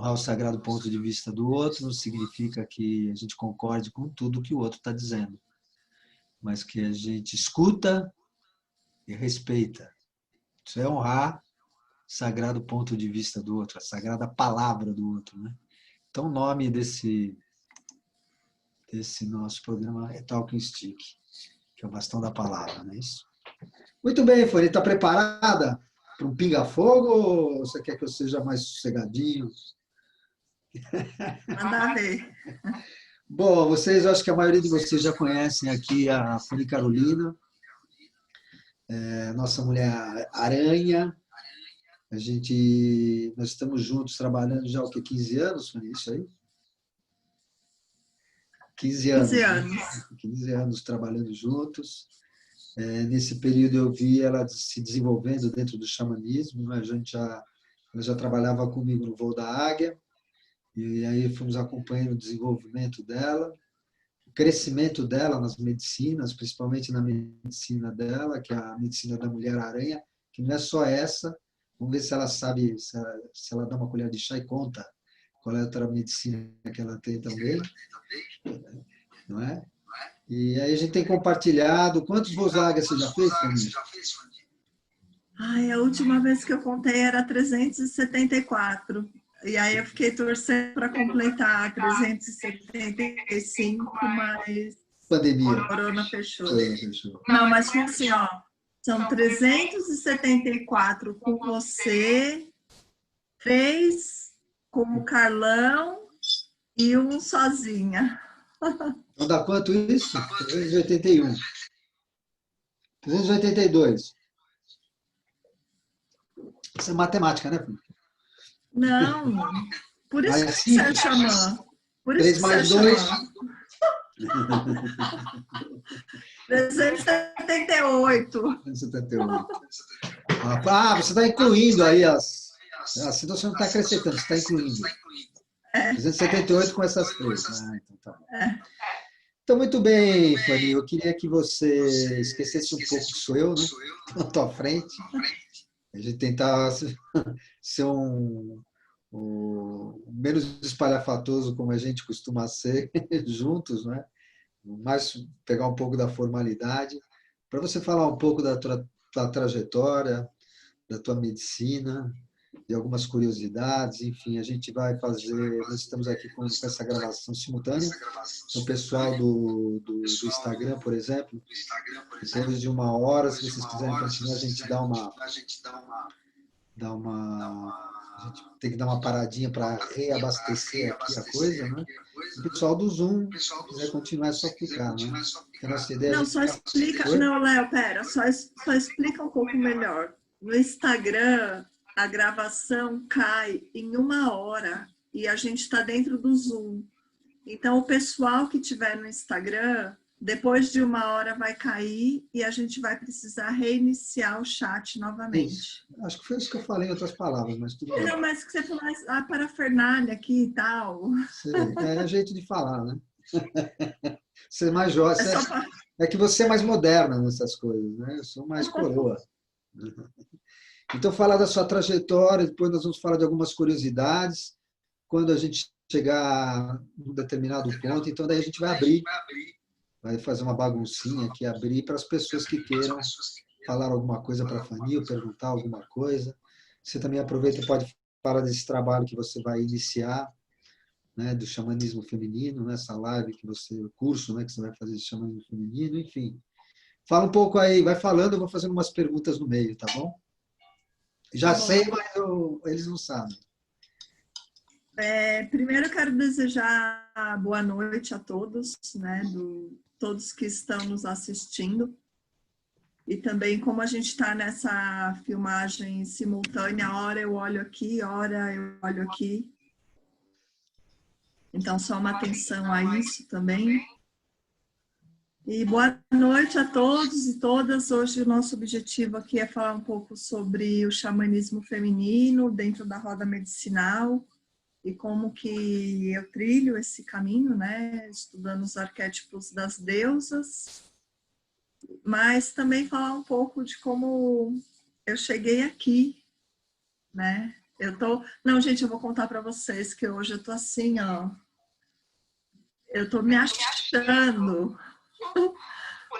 Honrar o sagrado ponto de vista do outro não significa que a gente concorde com tudo que o outro está dizendo, mas que a gente escuta e respeita. Isso é honrar o sagrado ponto de vista do outro, a sagrada palavra do outro, né? Então, o nome desse nosso programa é Talking Stick, que é o bastão da palavra, não é isso? Muito bem, Fanny, está preparada para um pinga-fogo ou você quer que eu seja mais sossegadinho? Manda ver. Bom, vocês, acho que a maioria de vocês já conhecem aqui a Fanny Carolina, nossa mulher aranha. Nós estamos juntos trabalhando já o que, 15 anos, Fanny, isso aí? 15 anos. 15 anos. Né? 15 anos trabalhando juntos. Nesse período eu vi ela se desenvolvendo dentro do xamanismo, né? Ela já trabalhava comigo no Voo da Águia, e aí fomos acompanhando o desenvolvimento dela, o crescimento dela nas medicinas, principalmente na medicina dela, que é a medicina da mulher-aranha, que não é só essa. Vamos ver se ela sabe, se ela dá uma colher de chá e conta qual é a outra medicina que ela tem também, não é? E aí a gente tem compartilhado. Quantos voos da Águia você já fez, Fanny? Ai, a última vez que eu contei era 374. E aí eu fiquei torcendo para completar 375, mas Pandemia. Corona fechou. Fechou. Não, mas foi assim, ó. São 374 com você, 3 com o Carlão e 1 sozinha. Então dá quanto isso? 381. 382. Isso é matemática, né, Fanny? Não, por isso Aí, que assim, você é xamã. Por 3 isso que você é mais 2. xamã. 378. 378. Ah, você está incluindo aí as. Assim você não está acrescentando, você está incluindo. 378 com essas 3. Ah, então tá bom. Então, muito bem, Fanny. Eu queria que você esquecesse um pouco que sou eu, né? Na tua frente. A gente tentar ser menos espalhafatoso como a gente costuma ser juntos, né? Mais pegar um pouco da formalidade, para você falar um pouco da tua trajetória, da tua medicina, de algumas curiosidades, enfim, a gente vai fazer, nós estamos aqui com essa gravação simultânea, o pessoal do Instagram, por exemplo, depois de 1 hora, se vocês quiserem continuar, a gente a gente tem que dar uma paradinha para reabastecer aqui a coisa, né? O pessoal do Zoom, se quiser continuar, é só clicar, né? Porque a nossa ideia Não, é só explica. Não, Léo, pera, só explica um pouco melhor. No Instagram, a gravação cai em 1 hora e a gente está dentro do Zoom. Então, o pessoal que tiver no Instagram, depois de 1 hora vai cair e a gente vai precisar reiniciar o chat novamente. Isso. Acho que foi isso que eu falei em outras palavras, mas tudo bem. Não, mas que você falou a parafernália aqui e tal. Sei. É jeito de falar, né? Ser mais jovem. É só pra... É que você é mais moderna nessas coisas, né? Eu sou mais coroa. Então, falar da sua trajetória, depois nós vamos falar de algumas curiosidades. Quando a gente chegar num determinado ponto, então daí a gente vai fazer uma baguncinha aqui, abrir para as pessoas que queiram falar alguma coisa para a Fanny ou perguntar alguma coisa. Você também aproveita e pode falar desse trabalho que você vai iniciar, né, do xamanismo feminino, nessa live que você, o curso, né, que você vai fazer de xamanismo feminino, enfim. Fala um pouco aí, vai falando, eu vou fazendo umas perguntas no meio, tá bom? Já sei, mas eles não sabem. Primeiro eu quero desejar boa noite a todos, né, todos que estão nos assistindo. E também como a gente está nessa filmagem simultânea, hora eu olho aqui, hora eu olho aqui. Então, só uma atenção a isso também. E boa noite a todos e todas. Hoje o nosso objetivo aqui é falar um pouco sobre o xamanismo feminino dentro da roda medicinal e como que eu trilho esse caminho, né, estudando os arquétipos das deusas, mas também falar um pouco de como eu cheguei aqui, né. Não, gente, eu vou contar para vocês que hoje eu tô assim, ó. Eu tô me achando.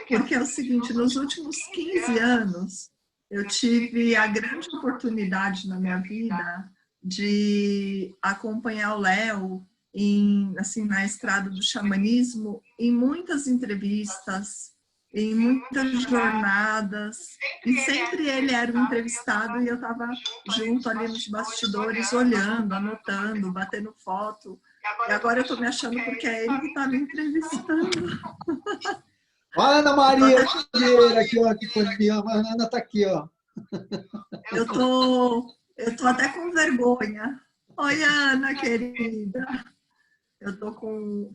Porque é o seguinte, nos últimos 15 anos, eu tive a grande oportunidade na minha vida de acompanhar o Léo assim, na estrada do xamanismo, em muitas entrevistas, em muitas jornadas, e sempre ele era o entrevistado e eu estava junto ali nos bastidores, olhando, anotando, batendo foto. E agora eu estou me achando porque é ele que está me entrevistando. Olha a Ana Maria Oliveira aqui, ó, que foi me ama. A Ana está aqui, ó. Eu tô até com vergonha. Oi, Ana, querida.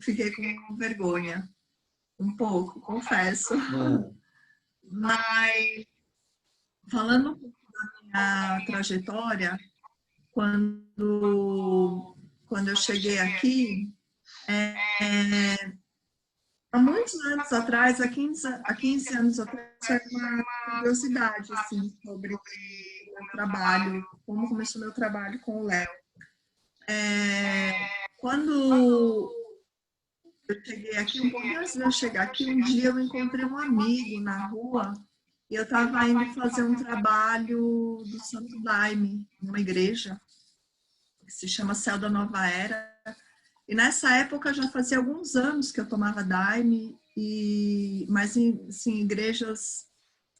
Fiquei com vergonha. Um pouco, confesso. Mas, falando um pouco da minha trajetória, quando eu cheguei aqui, há muitos anos atrás, há 15 anos atrás, era uma curiosidade assim, sobre o meu trabalho, como começou meu trabalho com o Léo. Quando eu cheguei aqui, um pouquinho antes de eu chegar aqui, um dia eu encontrei um amigo na rua e eu estava indo fazer um trabalho do Santo Daime, numa igreja, que se chama Céu da Nova Era. E nessa época já fazia alguns anos que eu tomava Daime, mas assim, igrejas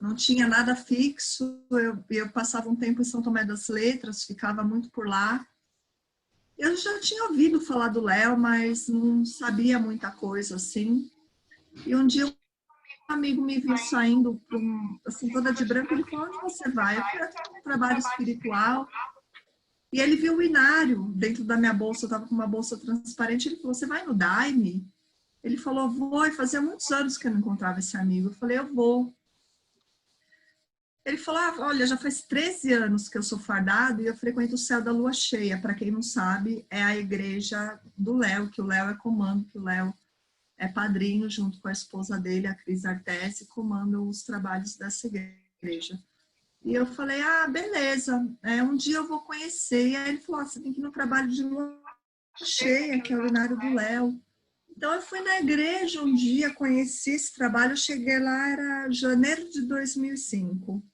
não tinha nada fixo. Eu passava um tempo em São Tomé das Letras, ficava muito por lá. Eu já tinha ouvido falar do Léo, mas não sabia muita coisa assim. E um dia um amigo me viu saindo, assim, toda de branco, ele falou, onde você vai? Eu fui até um trabalho espiritual. E ele viu o inário dentro da minha bolsa, eu estava com uma bolsa transparente, ele falou, você vai no Daime? Ele falou, vou, e fazia muitos anos que eu não encontrava esse amigo. Eu falei, eu vou. Ele falou, olha, já faz 13 anos que eu sou fardado e eu frequento o Céu da Lua Cheia. Para quem não sabe, é a igreja do Léo, que o Léo é comando, que o Léo é padrinho, junto com a esposa dele, a Cris Artesi, comandam os trabalhos dessa igreja. E eu falei, beleza, um dia eu vou conhecer. E aí ele falou, você tem que ir no trabalho de Lua Cheia, que é o inário do Léo. Então eu fui na igreja um dia, conheci esse trabalho, eu cheguei lá, era janeiro de 2005.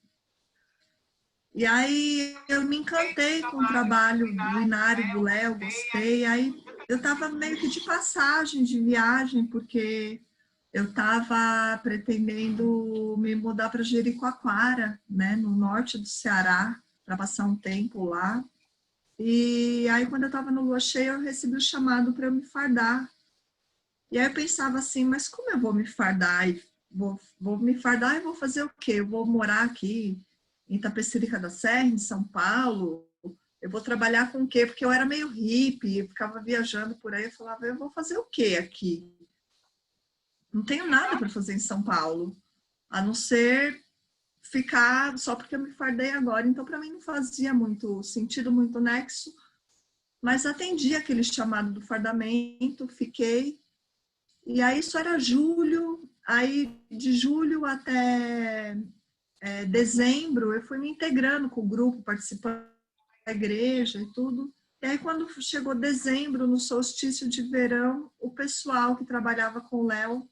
E aí eu me encantei com o trabalho do inário do Léo, gostei. Aí eu estava meio que de passagem, de viagem, porque eu estava pretendendo me mudar para Jericoacoara, né, no norte do Ceará, para passar um tempo lá. E aí quando eu estava no Lua Cheia, eu recebi o chamado para eu me fardar. E aí eu pensava assim, mas como eu vou me fardar? Vou me fardar e vou fazer o quê? Eu vou morar aqui em Itapecerica da Serra, em São Paulo? Eu vou trabalhar com o quê? Porque eu era meio hippie, eu ficava viajando por aí, eu falava, eu vou fazer o quê aqui? Não tenho nada para fazer em São Paulo, a não ser ficar só porque eu me fardei agora. Então, para mim, não fazia muito sentido, muito nexo, mas atendi aquele chamado do fardamento, fiquei. E aí isso era julho, aí de julho até dezembro eu fui me integrando com o grupo, participando da igreja e tudo. E aí quando chegou dezembro, no solstício de verão, o pessoal que trabalhava com o Léo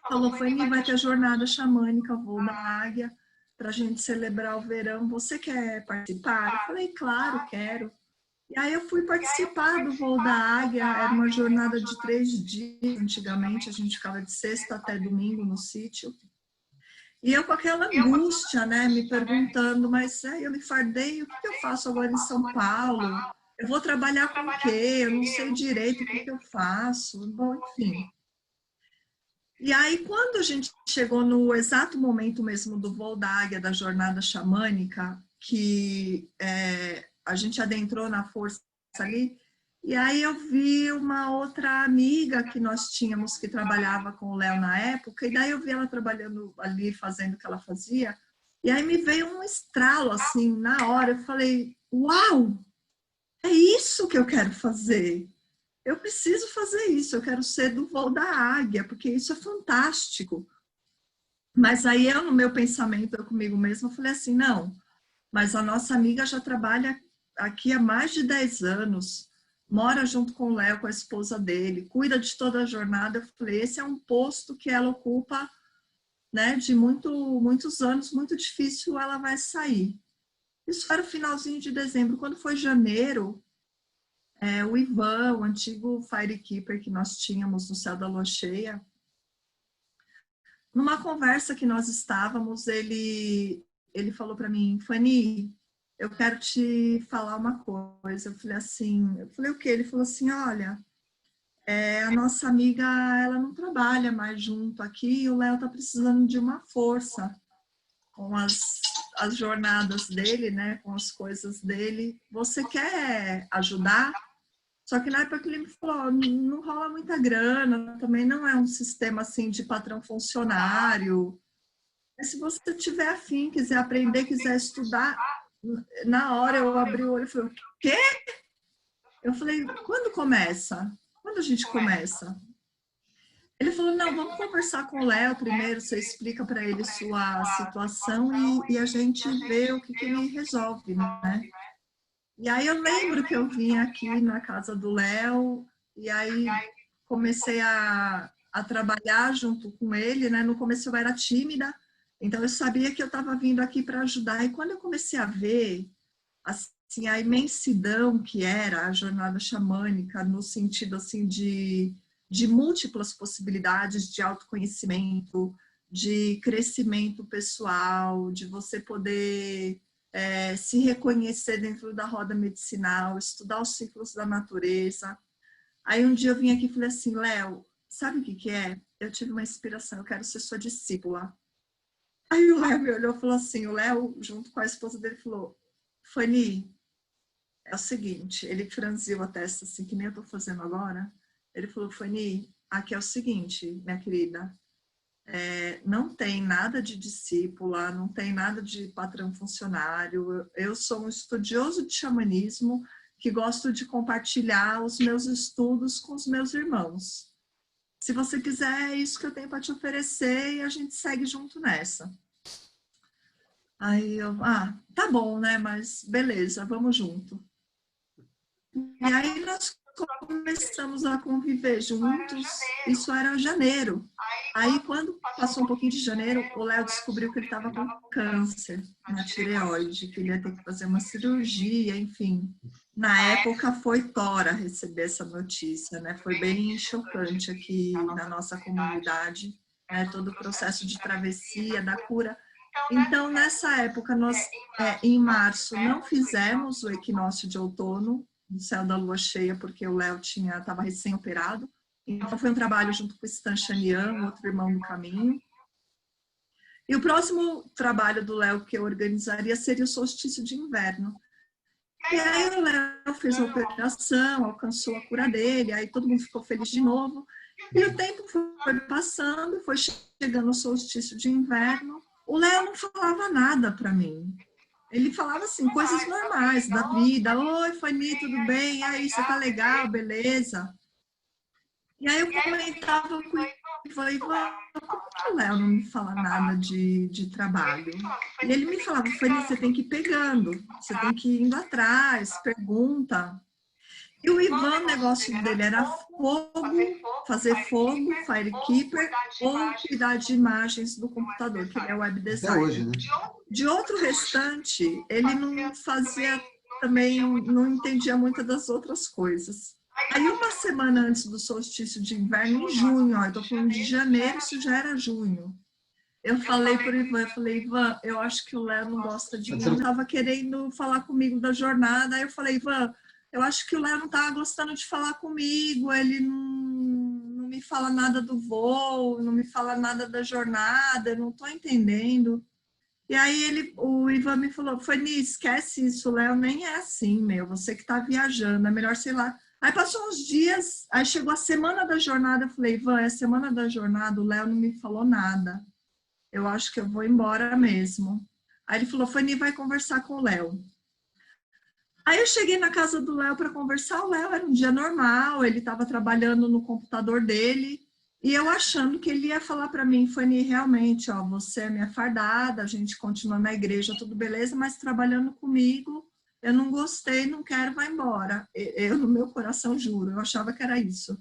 falou, Fanny, vai ter jornada xamânica, voo da águia, para a gente celebrar o verão. Você quer participar? Eu falei, claro, quero. E aí eu fui participar do voo da águia, era uma jornada de 3 dias, antigamente a gente ficava de sexta até domingo no sítio. E eu com aquela angústia, né, me perguntando, mas eu me fardei, o que eu faço agora em São Paulo? Eu vou trabalhar com o quê? Eu não sei direito o que eu faço. Bom, enfim. E aí, quando a gente chegou no exato momento mesmo do voo da águia, da jornada xamânica, que a gente adentrou na força ali, e aí eu vi uma outra amiga que nós tínhamos que trabalhava com o Léo na época, e daí eu vi ela trabalhando ali, fazendo o que ela fazia, e aí me veio um estralo, assim, na hora, eu falei, uau, é isso que eu quero fazer. Eu preciso fazer isso, eu quero ser do voo da águia, porque isso é fantástico. Mas aí no meu pensamento, eu comigo mesma, eu falei assim, não, mas a nossa amiga já trabalha aqui há mais de 10 anos, mora junto com o Léo, com a esposa dele, cuida de toda a jornada. Eu falei, esse é um posto que ela ocupa, né, de muitos anos, muito difícil ela vai sair. Isso era o finalzinho de dezembro. Quando foi janeiro, o Ivan, o antigo Firekeeper que nós tínhamos no Céu da Lua Cheia, numa conversa que nós estávamos, ele falou para mim, Fanny, eu quero te falar uma coisa. Eu falei o quê? Ele falou assim, olha, a nossa amiga, ela não trabalha mais junto aqui e o Léo tá precisando de uma força com as jornadas dele, né, com as coisas dele. Você quer ajudar? Só que na época que ele me falou, não rola muita grana, também não é um sistema assim de patrão funcionário. Mas se você tiver afim, quiser aprender, quiser estudar, na hora eu abri o olho e falei, o quê? Eu falei, quando começa? Quando a gente começa? Ele falou, não, vamos conversar com o Léo primeiro, você explica para ele sua situação e a gente vê o que ele resolve, né? E aí eu lembro que eu vim aqui na casa do Léo e aí comecei a trabalhar junto com ele, né? No começo eu era tímida, então eu sabia que eu estava vindo aqui para ajudar. E quando eu comecei a ver assim, a imensidão que era a jornada xamânica, no sentido assim de múltiplas possibilidades de autoconhecimento, de crescimento pessoal, de você poder se reconhecer dentro da roda medicinal, estudar os ciclos da natureza. Aí um dia eu vim aqui e falei assim, Léo, sabe o que é? Eu tive uma inspiração, eu quero ser sua discípula. Aí o Léo me olhou e falou assim, o Léo, junto com a esposa dele, falou, Fanny, é o seguinte, ele franziu a testa assim, que nem eu tô fazendo agora. Ele falou, Fanny, aqui é o seguinte, minha querida, não tem nada de discípula, não tem nada de patrão funcionário. Eu sou um estudioso de xamanismo que gosto de compartilhar os meus estudos com os meus irmãos. Se você quiser, é isso que eu tenho para te oferecer e a gente segue junto nessa. Aí eu, tá bom, né? Mas beleza, vamos junto. E aí nós começamos a conviver juntos, isso era janeiro. Aí quando passou um pouquinho de janeiro, o Léo descobriu que ele estava com câncer na tireoide, que ele ia ter que fazer uma cirurgia, enfim. Na época foi tora receber essa notícia, né? Foi bem chocante aqui na nossa comunidade, né? Todo o processo de travessia, da cura. Então, nessa época, nós, em março, não fizemos o equinócio de outono, no Céu da Lua Cheia, porque o Léo estava recém-operado. Então, foi um trabalho junto com o Stan Chanian, outro irmão do caminho. E o próximo trabalho do Léo que eu organizaria seria o solstício de inverno. E aí o Léo fez a operação, alcançou a cura dele, aí todo mundo ficou feliz de novo. E o tempo foi passando, foi chegando o solstício de inverno. O Léo não falava nada para mim. Ele falava assim, coisas normais da vida. Oi, Fanny, tudo bem? E aí, você tá legal? Beleza? E aí eu comentava com ele, falei, como que o Léo não me fala nada de trabalho? E ele me falava, Fanny, você tem que ir pegando, você tem que ir indo atrás, pergunta. E o Ivan, o negócio dele era fogo, fazer fogo, Firekeeper, ou cuidar de imagens do computador, que ele é web designer. Até hoje, né? De outro restante, ele não fazia também, não entendia muitas das outras coisas. Aí uma semana antes do solstício de inverno, em junho, eu tô falando de janeiro, isso já era junho. Eu falei para o Ivan, Ivan, eu acho que o Léo não gosta de mim. Ele estava querendo falar comigo da jornada, aí eu falei, Ivan, eu acho que o Léo não estava gostando de falar comigo, ele não me fala nada do voo, não me fala nada da jornada, eu não estou entendendo. E aí o Ivan me falou, Fanny, esquece isso, o Léo nem é assim, você que está viajando, é melhor, sei lá. Aí passou uns dias, aí chegou a semana da jornada, eu falei, Ivan, é a semana da jornada, o Léo não me falou nada. Eu acho que eu vou embora mesmo. Aí ele falou, Fanny, vai conversar com o Léo. Aí eu cheguei na casa do Léo para conversar, o Léo era um dia normal, ele estava trabalhando no computador dele, e eu achando que ele ia falar para mim, Fanny, realmente, ó, você é minha fardada, a gente continua na igreja, tudo beleza, mas trabalhando comigo, eu não gostei, não quero, vai embora. Eu, no meu coração, juro, eu achava que era isso.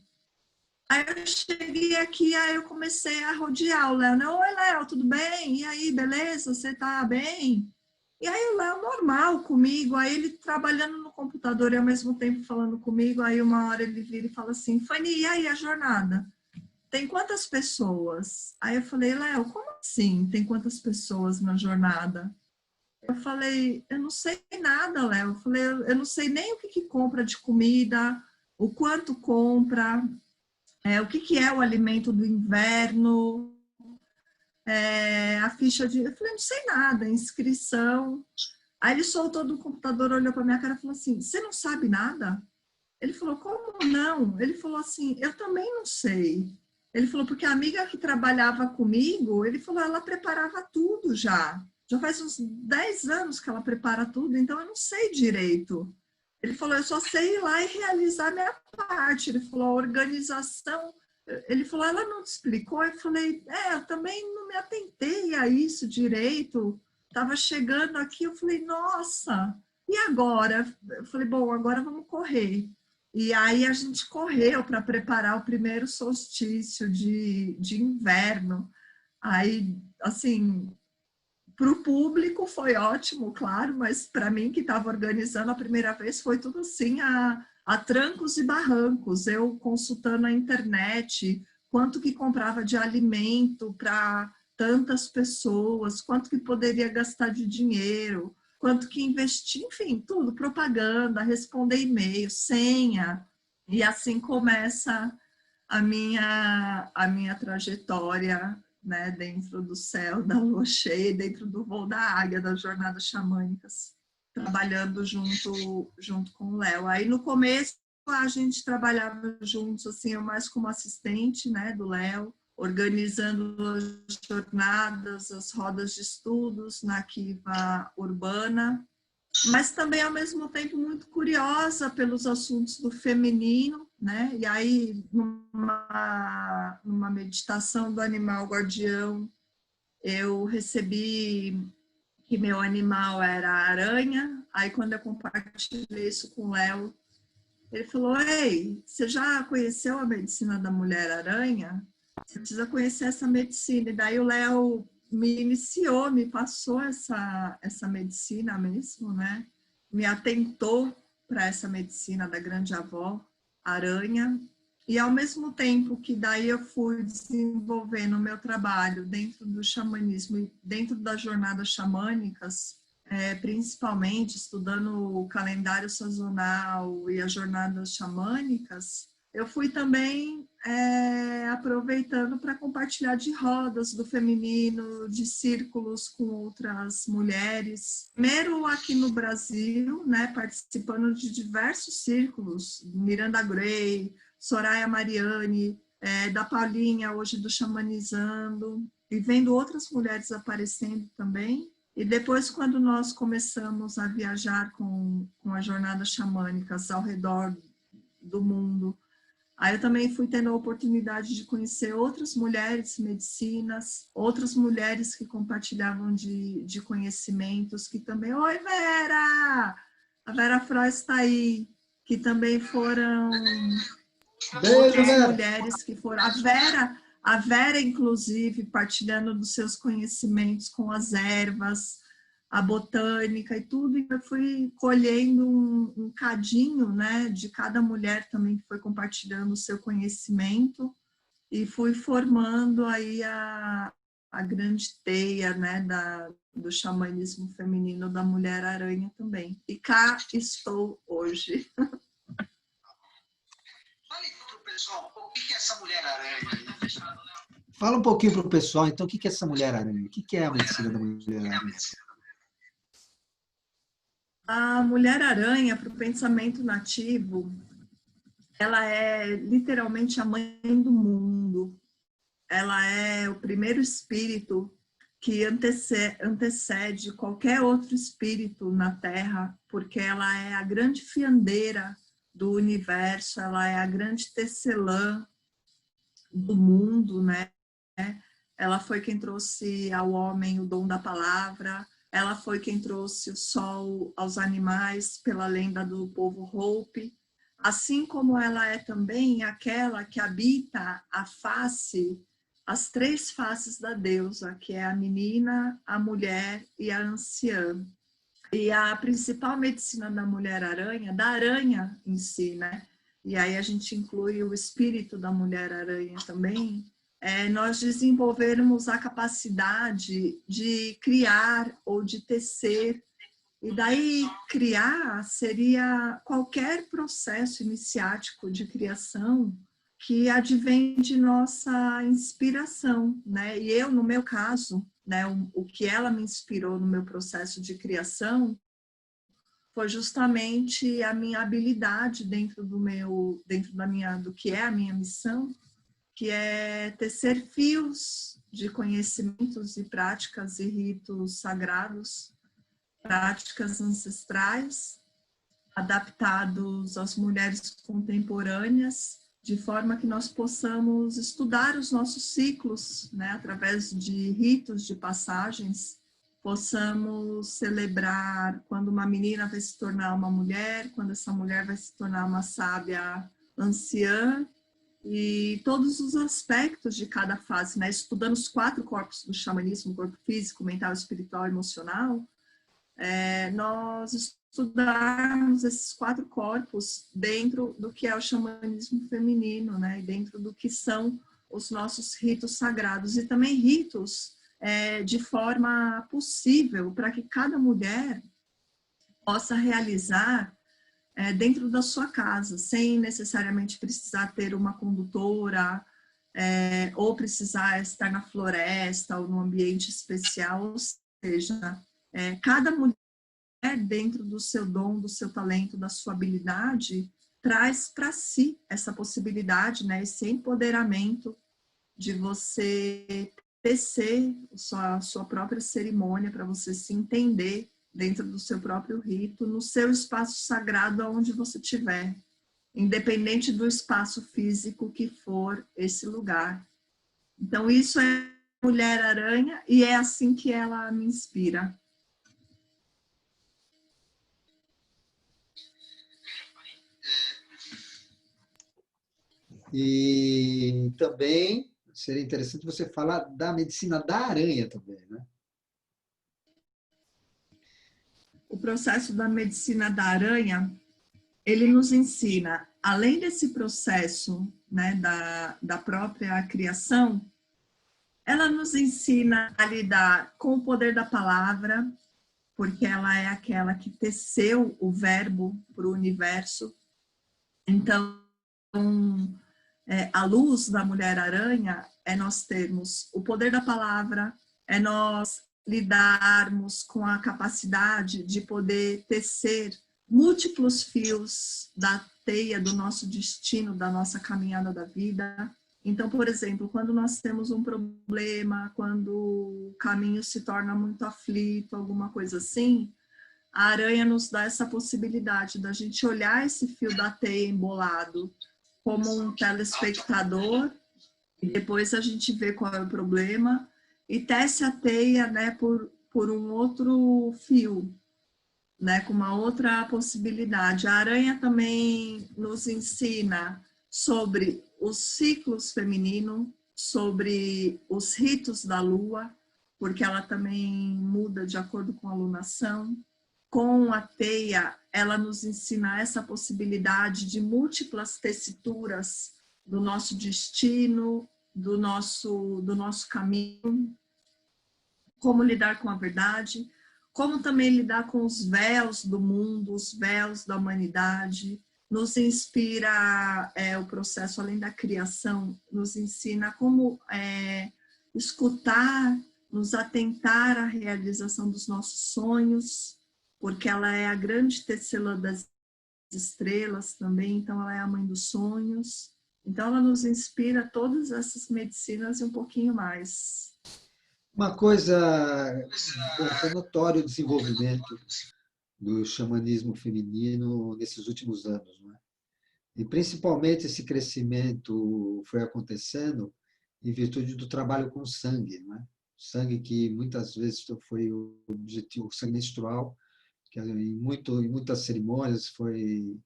Aí eu cheguei aqui, aí eu comecei a rodear o Léo, né? Oi, Léo, tudo bem? E aí, beleza? Você tá bem? E aí o Léo normal comigo, aí ele trabalhando no computador e ao mesmo tempo falando comigo, aí uma hora ele vira e fala assim, Fanny, e aí a jornada? Tem quantas pessoas? Aí eu falei, Léo, como assim tem quantas pessoas na jornada? Eu falei, eu não sei nada, Léo. Eu falei, eu não sei nem o que compra de comida, o quanto compra, o que é o alimento do inverno, a ficha de... Eu falei, não sei nada, inscrição. Aí ele soltou do computador, olhou para minha cara e falou assim, você não sabe nada? Ele falou, como não? Ele falou assim, eu também não sei. Ele falou, porque a amiga que trabalhava comigo, ele falou, ela preparava tudo já. Já faz uns 10 anos que ela prepara tudo, então eu não sei direito. Ele falou, eu só sei ir lá e realizar a minha parte. Ele falou, a organização... Ele falou, ela não te explicou? Eu falei, eu também não me atentei a isso direito. Estava chegando aqui, eu falei, nossa, e agora? Eu falei, bom, agora vamos correr. E aí a gente correu para preparar o primeiro solstício de inverno. Aí, assim, para o público foi ótimo, claro, mas para mim que estava organizando a primeira vez foi tudo assim, a trancos e barrancos. Eu consultando a internet, quanto que comprava de alimento para tantas pessoas, quanto que poderia gastar de dinheiro, quanto que investir, enfim, tudo, propaganda, responder e-mail, senha. E assim começa a minha trajetória, né, dentro do céu, da lua cheia, dentro do voo da águia, das jornadas xamânicas, trabalhando junto com o Léo. Aí no começo a gente trabalhava juntos, assim, eu mais como assistente, né, do Léo, organizando as jornadas, as rodas de estudos na Kiva Urbana, mas também ao mesmo tempo muito curiosa pelos assuntos do feminino, né? E aí numa meditação do animal guardião, eu recebi que meu animal era a aranha. Aí quando eu compartilhei isso com o Léo, ele falou, ei, você já conheceu a medicina da mulher-aranha? Você precisa conhecer essa medicina. E daí o Léo me iniciou, me passou essa medicina mesmo, né? Me atentou para essa medicina da grande avó, aranha. E ao mesmo tempo que daí eu fui desenvolvendo o meu trabalho dentro do xamanismo e dentro das jornadas xamânicas, principalmente estudando o calendário sazonal e as jornadas xamânicas, eu fui também aproveitando para compartilhar de rodas do feminino, de círculos com outras mulheres. Primeiro aqui no Brasil, né, participando de diversos círculos, Miranda Gray, Soraya Mariani, da Paulinha, hoje do Xamanizando, e vendo outras mulheres aparecendo também. E depois, quando nós começamos a viajar com as jornadas xamânicas ao redor do mundo, aí eu também fui tendo a oportunidade de conhecer outras mulheres medicinas, outras mulheres que compartilhavam de conhecimentos, que também... Oi, Vera! A Vera Frois está aí, que também foram outras mulheres que foram... A Vera, inclusive, partilhando dos seus conhecimentos com as ervas, a botânica e tudo, e eu fui colhendo um cadinho, né, de cada mulher também que foi compartilhando o seu conhecimento, e fui formando aí a grande teia, né, do xamanismo feminino da mulher-aranha também. E cá estou hoje. Pessoal, o que é essa mulher-aranha? Fala um pouquinho para o pessoal, então, o que é essa mulher-aranha? O que é a medicina da mulher-aranha? A mulher-aranha, para o pensamento nativo, ela é literalmente a mãe do mundo. Ela é o primeiro espírito que antecede qualquer outro espírito na Terra, porque ela é a grande fiandeira do universo, ela é a grande tecelã do mundo, né? Ela foi quem trouxe ao homem o dom da palavra, ela foi quem trouxe o sol aos animais pela lenda do povo Hopi, assim como ela é também aquela que habita a face, as três faces da deusa, que é a menina, a mulher e a anciã. E a principal medicina da mulher-aranha, da aranha em si, né? E aí a gente inclui o espírito da mulher-aranha também, é nós desenvolvermos a capacidade de criar ou de tecer. E daí criar seria qualquer processo iniciático de criação que advém de nossa inspiração, né? E eu, no meu caso, né, o que ela me inspirou no meu processo de criação foi justamente a minha habilidade do que é a minha missão, que é tecer fios de conhecimentos e práticas e ritos sagrados, práticas ancestrais, adaptados às mulheres contemporâneas, de forma que nós possamos estudar os nossos ciclos, né, através de ritos, de passagens, possamos celebrar quando uma menina vai se tornar uma mulher, quando essa mulher vai se tornar uma sábia anciã, e todos os aspectos de cada fase, né, estudando os 4 corpos do xamanismo, corpo físico, mental, espiritual e emocional, nós estudarmos esses 4 corpos dentro do que é o xamanismo feminino, né? Dentro do que são os nossos ritos sagrados e também ritos de forma possível para que cada mulher possa realizar dentro da sua casa, sem necessariamente precisar ter uma condutora ou precisar estar na floresta ou num ambiente especial, ou seja, cada mulher, dentro do seu dom, do seu talento, da sua habilidade, traz para si essa possibilidade, né, esse empoderamento de você tecer a sua própria cerimônia, para você se entender dentro do seu próprio rito, no seu espaço sagrado, aonde você estiver, independente do espaço físico que for esse lugar. Então, isso é Mulher-Aranha e é assim que ela me inspira. E também seria interessante você falar da medicina da aranha também, né? O processo da medicina da aranha, ele nos ensina, além desse processo, né, da própria criação, ela nos ensina a lidar com o poder da palavra, porque ela é aquela que teceu o verbo para o universo. Então, a luz da Mulher-Aranha é nós termos o poder da palavra, é nós lidarmos com a capacidade de poder tecer múltiplos fios da teia do nosso destino, da nossa caminhada da vida. Então, por exemplo, quando nós temos um problema, quando o caminho se torna muito aflito, alguma coisa assim, a aranha nos dá essa possibilidade da gente olhar esse fio da teia embolado como um telespectador, e depois a gente vê qual é o problema e tece a teia, né, por um outro fio, né, com uma outra possibilidade. A aranha também nos ensina sobre os ciclos femininos, sobre os ritos da lua, porque ela também muda de acordo com a lunação. Com a teia, ela nos ensina essa possibilidade de múltiplas tessituras do nosso destino, do nosso caminho, como lidar com a verdade, como também lidar com os véus do mundo, os véus da humanidade. Nos inspira o processo, além da criação, nos ensina como escutar, nos atentar à realização dos nossos sonhos, porque ela é a grande tecelã das estrelas também, então ela é a mãe dos sonhos. Então ela nos inspira todas essas medicinas e um pouquinho mais. Uma coisa, bom, foi notório o desenvolvimento do xamanismo feminino nesses últimos anos, né? E principalmente esse crescimento foi acontecendo em virtude do trabalho com sangue, né? sangue que muitas vezes foi o objetivo, o sangue menstrual, que em muitas cerimônias tem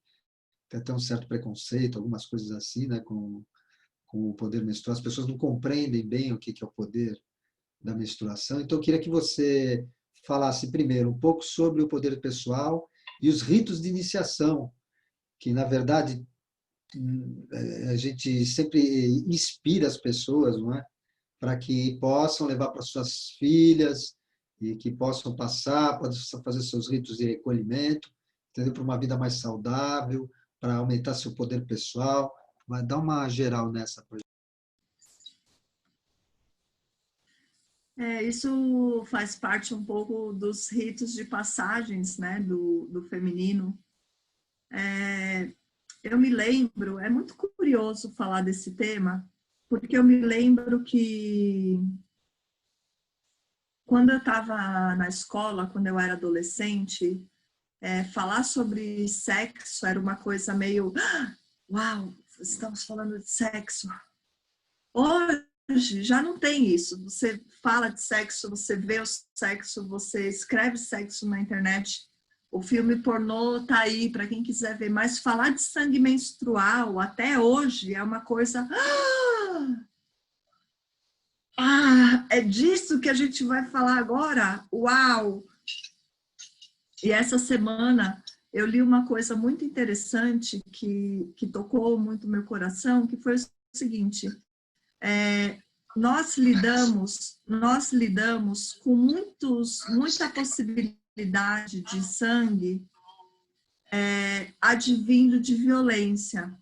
até um certo preconceito, algumas coisas assim, né, com o poder menstrual. As pessoas não compreendem bem o que é o poder da menstruação. Então, eu queria que você falasse primeiro um pouco sobre o poder pessoal e os ritos de iniciação, que, na verdade, a gente sempre inspira as pessoas, não é? Para que possam levar para suas filhas e que possam possam fazer seus ritos de recolhimento, entendeu? Para uma vida mais saudável, para aumentar seu poder pessoal. Vai dar uma geral nessa. Isso faz parte um pouco dos ritos de passagens, né, do feminino. Eu me lembro, é muito curioso falar desse tema, porque eu me lembro que quando eu estava na escola, quando eu era adolescente, falar sobre sexo era uma coisa meio, uau, estamos falando de sexo. Hoje já não tem isso. Você fala de sexo, você vê o sexo, você escreve sexo na internet. O filme pornô tá aí para quem quiser ver. Mas falar de sangue menstrual até hoje é uma coisa. É disso que a gente vai falar agora? Uau! E essa semana eu li uma coisa muito interessante que tocou muito meu coração, que foi o seguinte. Nós lidamos com muita possibilidade de sangue advindo de violência.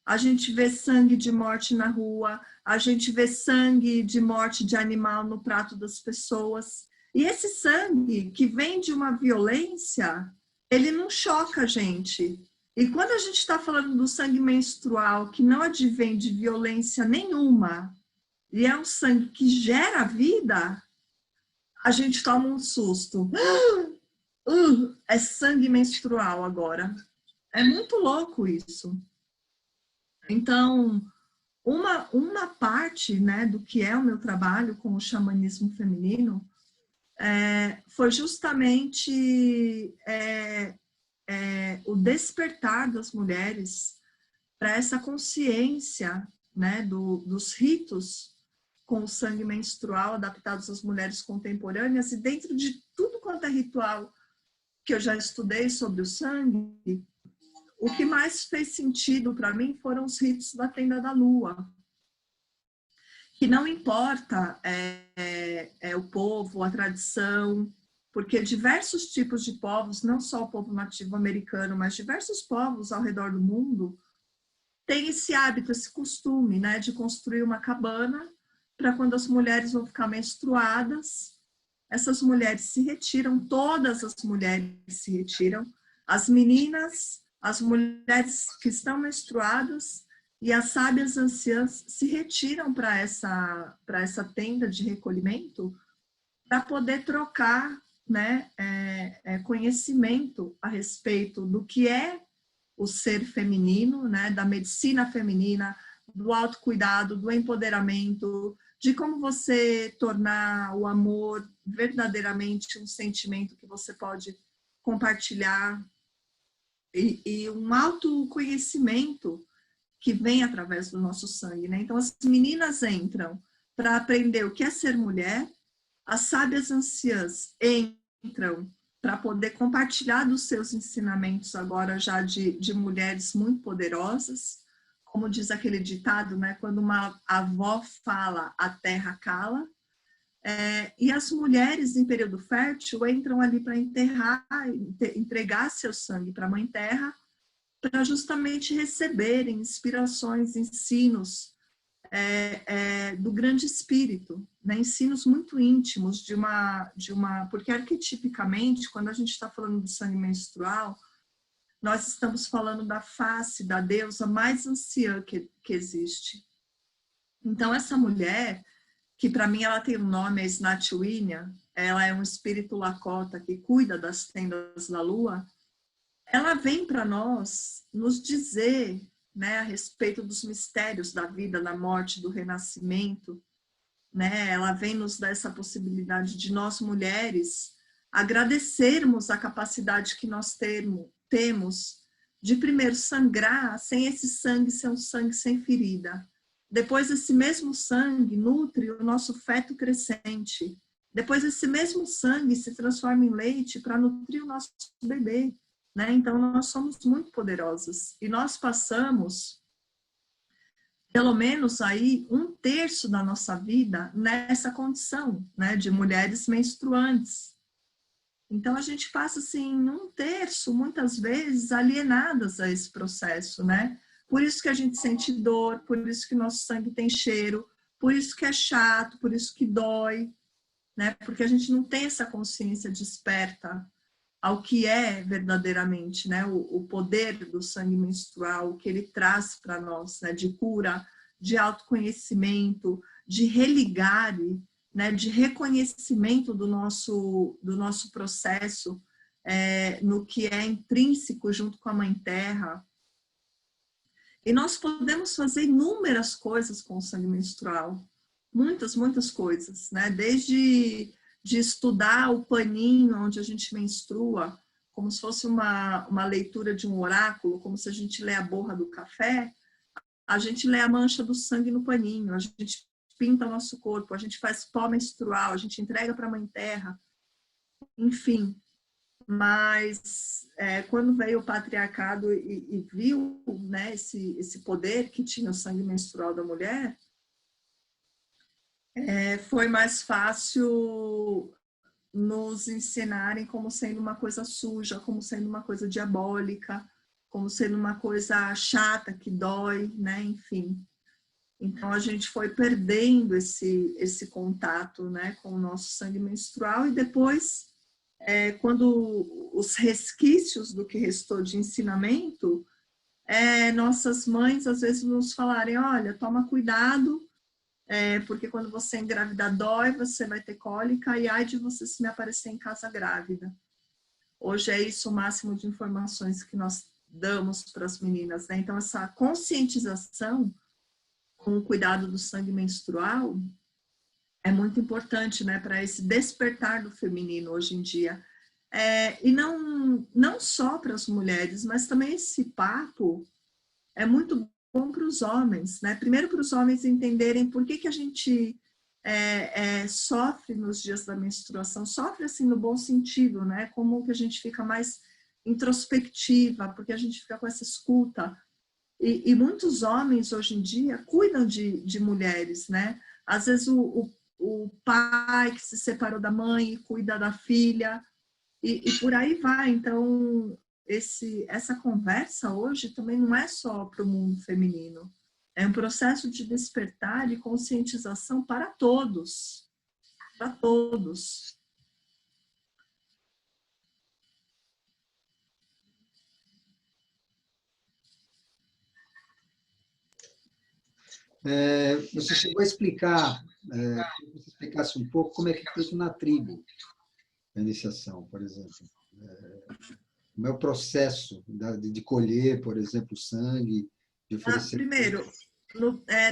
A gente vê sangue de morte na rua, a gente vê sangue de morte de animal no prato das pessoas. E esse sangue que vem de uma violência, ele não choca a gente. E quando a gente está falando do sangue menstrual, que não advém de violência nenhuma, e é um sangue que gera vida, a gente toma um susto. É sangue menstrual agora. É muito louco isso. Então, uma parte, né, do que é o meu trabalho com o xamanismo feminino foi justamente o despertar das mulheres para essa consciência, né, dos ritos com o sangue menstrual adaptados às mulheres contemporâneas, e dentro de tudo quanto é ritual que eu já estudei sobre o sangue, o que mais fez sentido para mim foram os ritos da tenda da lua, que não importa o povo, a tradição, porque diversos tipos de povos, não só o povo nativo americano, mas diversos povos ao redor do mundo, têm esse hábito, esse costume, né, de construir uma cabana para quando as mulheres vão ficar menstruadas, essas mulheres se retiram, todas as mulheres se retiram, as meninas, as mulheres que estão menstruadas e as sábias anciãs se retiram para essa tenda de recolhimento para poder trocar, né, conhecimento a respeito do que é o ser feminino, né, da medicina feminina, do autocuidado, do empoderamento, de como você tornar o amor verdadeiramente um sentimento que você pode compartilhar e um autoconhecimento que vem através do nosso sangue, né? Então, as meninas entram para aprender o que é ser mulher, as sábias anciãs entram para poder compartilhar dos seus ensinamentos agora já de mulheres muito poderosas, como diz aquele ditado, né? Quando uma avó fala, a terra cala. E as mulheres em período fértil entram ali para entregar seu sangue para a Mãe Terra, para justamente receberem inspirações, ensinos do grande espírito, né? Ensinos muito íntimos porque arquetipicamente, quando a gente está falando do sangue menstrual, nós estamos falando da face da deusa mais anciã que existe. Então, essa mulher, que para mim ela tem um nome, é Snatchwinia, ela é um espírito Lakota que cuida das tendas da lua, ela vem para nós nos dizer, né, a respeito dos mistérios da vida, da morte, do renascimento, né? Ela vem nos dar essa possibilidade de nós, mulheres, agradecermos a capacidade que nós temos de primeiro sangrar, sem esse sangue ser um sangue sem ferida. Depois esse mesmo sangue nutre o nosso feto crescente. Depois esse mesmo sangue se transforma em leite para nutrir o nosso bebê, né? Então nós somos muito poderosas e nós passamos pelo menos aí 1/3 da nossa vida nessa condição, né, de mulheres menstruantes. Então a gente passa assim 1/3 muitas vezes alienadas a esse processo, né? Por isso que a gente sente dor, por isso que nosso sangue tem cheiro, por isso que é chato, por isso que dói, né? Porque a gente não tem essa consciência desperta ao que é verdadeiramente, né? O poder do sangue menstrual, o que ele traz para nós, né? De cura, de autoconhecimento, de religare, né? De reconhecimento do nosso processo no que é intrínseco junto com a Mãe Terra. E nós podemos fazer inúmeras coisas com o sangue menstrual. Muitas, muitas coisas, né? Desde de estudar o paninho onde a gente menstrua, como se fosse uma leitura de um oráculo, como se a gente lê a borra do café, a gente lê a mancha do sangue no paninho, a gente pinta o nosso corpo, a gente faz pó menstrual, a gente entrega para a Mãe Terra, enfim. Mas quando veio o patriarcado e viu, né, esse poder que tinha o sangue menstrual da mulher, foi mais fácil nos ensinarem como sendo uma coisa suja, como sendo uma coisa diabólica, como sendo uma coisa chata, que dói, né? Enfim. Então, a gente foi perdendo esse contato, né, com o nosso sangue menstrual e depois, quando os resquícios do que restou de ensinamento, nossas mães às vezes nos falarem, olha, toma cuidado, porque quando você engravidar dói, você vai ter cólica e ai de você se me aparecer em casa grávida. Hoje é isso o máximo de informações que nós damos para as meninas, né? Então, essa conscientização com o cuidado do sangue menstrual é muito importante, né? Para esse despertar do feminino hoje em dia. E não só para as mulheres, mas também esse papo é muito bom para os homens, né? Primeiro para os homens entenderem por que a gente sofre nos dias da menstruação, sofre assim no bom sentido, né? Como que a gente fica mais introspectiva, porque a gente fica com essa escuta. E muitos homens hoje em dia cuidam de mulheres, né? Às vezes o pai que se separou da mãe cuida da filha e por aí vai. Então essa conversa hoje também não é só para o mundo feminino. É um processo de despertar e conscientização para todos. Para todos. Você chegou a explicar, que você explicasse um pouco como é que é feito na tribo a iniciação, por exemplo. Como é o processo de colher, por exemplo, sangue, de oferecer... Primeiro,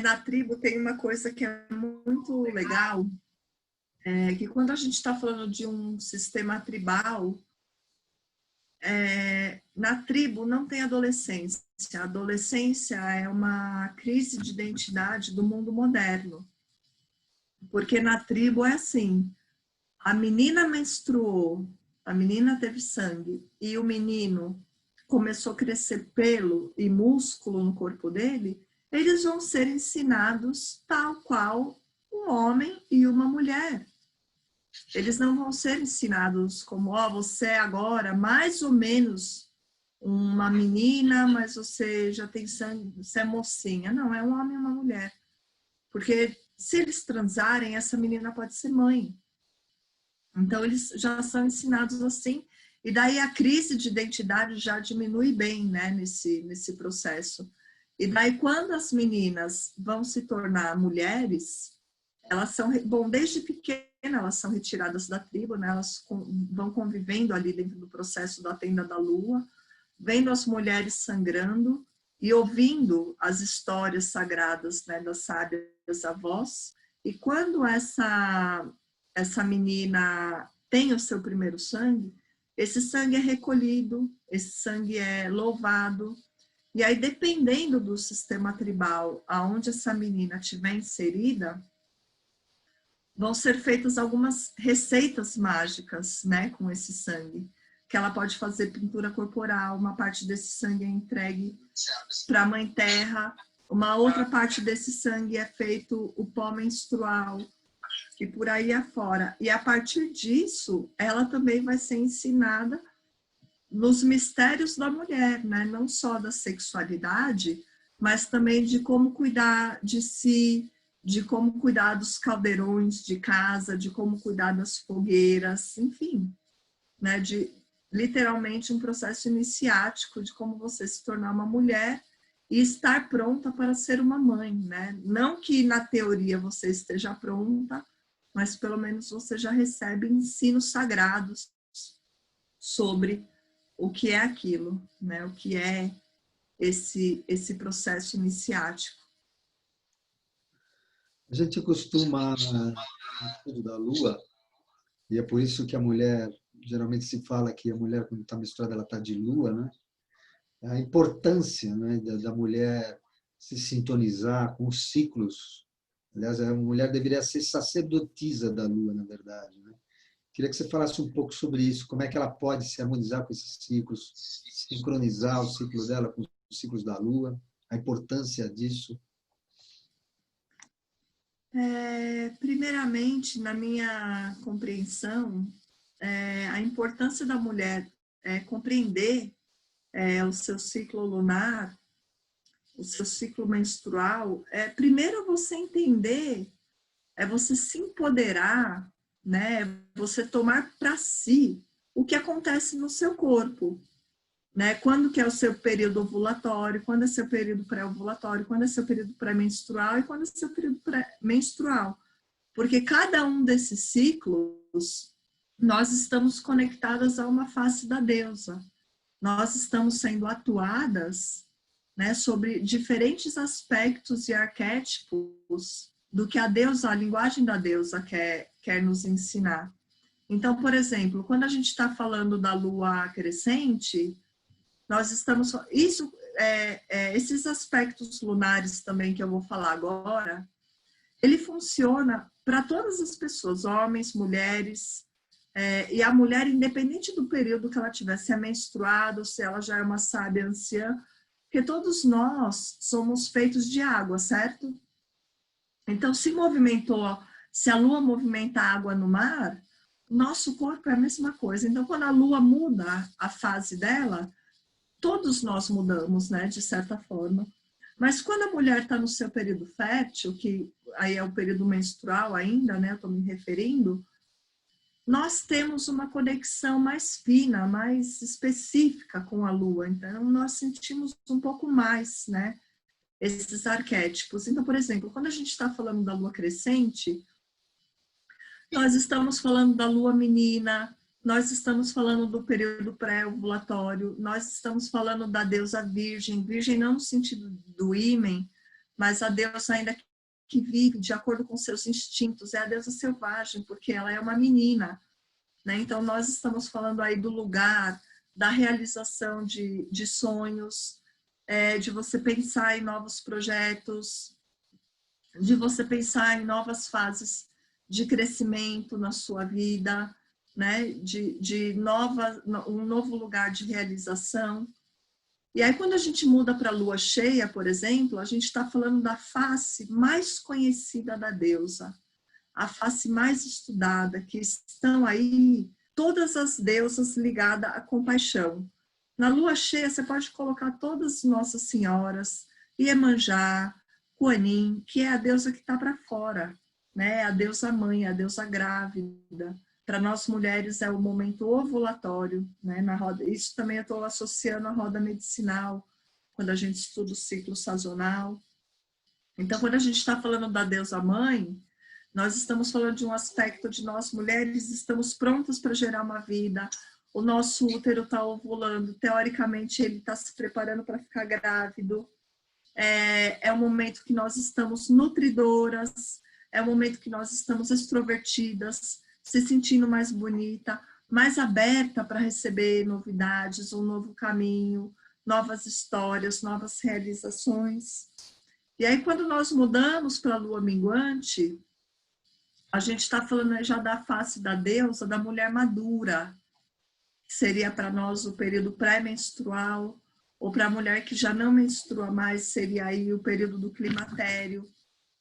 na tribo tem uma coisa que é muito legal, que quando a gente está falando de um sistema tribal, na tribo não tem adolescência. A adolescência é uma crise de identidade do mundo moderno. Porque na tribo é assim, a menina menstruou, a menina teve sangue e o menino começou a crescer pelo e músculo no corpo dele, eles vão ser ensinados tal qual um homem e uma mulher. Eles não vão ser ensinados como, você é agora mais ou menos uma menina, mas você já tem sangue, você é mocinha. Não, é um homem e uma mulher. Porque se eles transarem, essa menina pode ser mãe. Então, eles já são ensinados assim. E daí a crise de identidade já diminui bem, né, nesse processo. E daí, quando as meninas vão se tornar mulheres, elas são, desde pequena, elas são retiradas da tribo, né, elas vão convivendo ali dentro do processo da tenda da lua, vendo as mulheres sangrando e ouvindo as histórias sagradas, né, das sábias avós, E quando essa menina tem o seu primeiro sangue, esse sangue é recolhido, esse sangue é louvado. E aí, dependendo do sistema tribal aonde essa menina estiver inserida, vão ser feitas algumas receitas mágicas, né, com esse sangue. Que ela pode fazer pintura corporal, uma parte desse sangue é entregue para a Mãe Terra, uma outra parte desse sangue é feito o pó menstrual, e por aí afora. E a partir disso, ela também vai ser ensinada nos mistérios da mulher, né? Não só da sexualidade, mas também de como cuidar de si, de como cuidar dos caldeirões de casa, de como cuidar das fogueiras, enfim, né? De literalmente um processo iniciático de como você se tornar uma mulher e estar pronta para ser uma mãe, né? Não que na teoria você esteja pronta, mas pelo menos você já recebe ensinos sagrados sobre o que é aquilo, né? O que é esse processo iniciático. A gente costuma, no estudo da Lua, e é por isso que a mulher, geralmente se fala que a mulher, quando está menstruada, ela está de Lua, né? A importância, né, da mulher se sintonizar com os ciclos. Aliás, a mulher deveria ser sacerdotisa da Lua, na verdade, né? Queria que você falasse um pouco sobre isso, como é que ela pode se harmonizar com esses ciclos, sincronizar o ciclo dela com os ciclos da Lua, a importância disso. Primeiramente, na minha compreensão, a importância da mulher compreender o seu ciclo lunar, o seu ciclo menstrual, primeiro você entender, você se empoderar, né? Você tomar para si o que acontece no seu corpo, né? Quando que é o seu período ovulatório, quando é seu período pré-ovulatório, quando é seu período pré-menstrual e quando é seu período pré-menstrual. Porque cada um desses ciclos, nós estamos conectadas a uma face da deusa. Nós estamos sendo atuadas, né, sobre diferentes aspectos e arquétipos do que a deusa, a linguagem da deusa quer nos ensinar. Então, por exemplo, quando a gente está falando da lua crescente, nós estamos... esses aspectos lunares também que eu vou falar agora, ele funciona para todas as pessoas, homens, mulheres, e a mulher, independente do período que ela tiver, se é menstruada, se ela já é uma sábia anciã, porque todos nós somos feitos de água, certo? Então, se a lua movimenta a água no mar, nosso corpo é a mesma coisa. Então, quando a lua muda a fase dela, todos nós mudamos, né, de certa forma. Mas quando a mulher está no seu período fértil, que aí é o período menstrual ainda, né, eu estou me referindo, nós temos uma conexão mais fina, mais específica com a lua. Então, nós sentimos um pouco mais, né, esses arquétipos. Então, por exemplo, quando a gente está falando da lua crescente, nós estamos falando da lua menina, nós estamos falando do período pré-ovulatório, nós estamos falando da deusa virgem, virgem não no sentido do ímen, mas a deusa ainda que vive de acordo com seus instintos, é a deusa selvagem, porque ela é uma menina, né? Então, nós estamos falando aí do lugar, da realização de sonhos, de você pensar em novos projetos, de você pensar em novas fases de crescimento na sua vida, né? Um novo lugar de realização. E aí, quando a gente muda para a lua cheia, por exemplo, a gente está falando da face mais conhecida da deusa, a face mais estudada, que estão aí todas as deusas ligadas à compaixão. Na lua cheia, você pode colocar todas as Nossas Senhoras, Iemanjá, Kuan-Yin, que é a deusa que está para fora, né? A deusa mãe, a deusa grávida. Para nós mulheres é o momento ovulatório, né? Na roda, isso também eu estou associando à roda medicinal, quando a gente estuda o ciclo sazonal. Então, quando a gente está falando da deusa mãe, nós estamos falando de um aspecto de nós mulheres estamos prontas para gerar uma vida, o nosso útero está ovulando, teoricamente ele está se preparando para ficar grávido, é um momento que nós estamos nutridoras, é o momento que nós estamos extrovertidas, se sentindo mais bonita, mais aberta para receber novidades, um novo caminho, novas histórias, novas realizações. E aí, quando nós mudamos para a lua minguante, a gente está falando já da face da deusa, da mulher madura, que seria para nós o período pré-menstrual, ou para a mulher que já não menstrua mais, seria aí o período do climatério,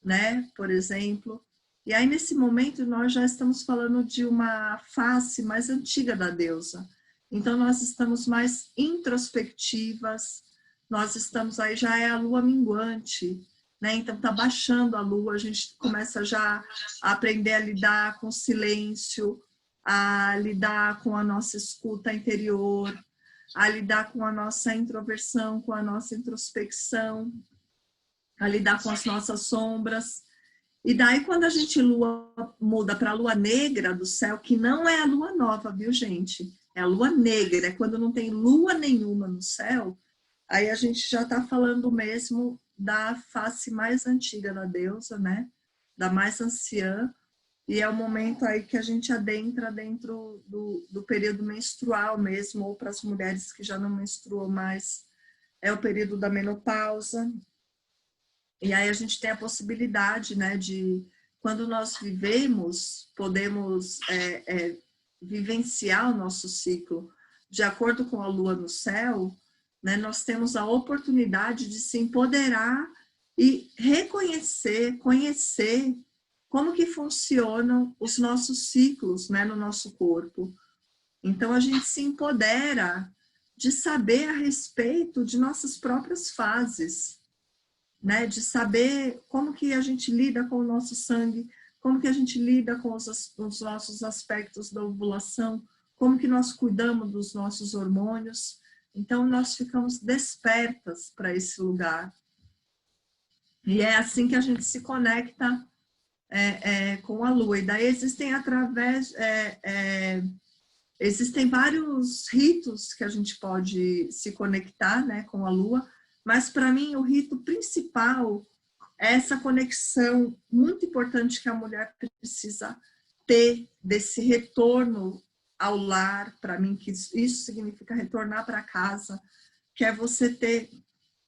né, por exemplo. E aí, nesse momento, nós já estamos falando de uma face mais antiga da deusa. Então, nós estamos mais introspectivas, nós estamos aí, já é a lua minguante, né? Então, está baixando a lua, a gente começa já a aprender a lidar com o silêncio, a lidar com a nossa escuta interior, a lidar com a nossa introversão, com a nossa introspecção, a lidar com as nossas sombras. E daí, quando a gente muda para a lua negra do céu, que não é a lua nova, viu, gente? É a lua negra, é quando não tem lua nenhuma no céu, aí a gente já está falando mesmo da face mais antiga da deusa, né? Da mais anciã, e é o momento aí que a gente adentra dentro do período menstrual mesmo, ou para as mulheres que já não menstruam mais, é o período da menopausa. E aí a gente tem a possibilidade, né, de, quando nós vivemos, podemos vivenciar o nosso ciclo de acordo com a lua no céu, né, nós temos a oportunidade de se empoderar e reconhecer, conhecer como que funcionam os nossos ciclos, né, no nosso corpo. Então, a gente se empodera de saber a respeito de nossas próprias fases, né, de saber como que a gente lida com o nosso sangue, como que a gente lida com os nossos aspectos da ovulação, como que nós cuidamos dos nossos hormônios. Então, nós ficamos despertas para esse lugar. E é assim que a gente se conecta com a lua. E daí existem vários ritos que a gente pode se conectar, né, com a lua, mas para mim o rito principal é essa conexão muito importante que a mulher precisa ter, desse retorno ao lar. Para mim, que isso significa retornar para casa, que é você ter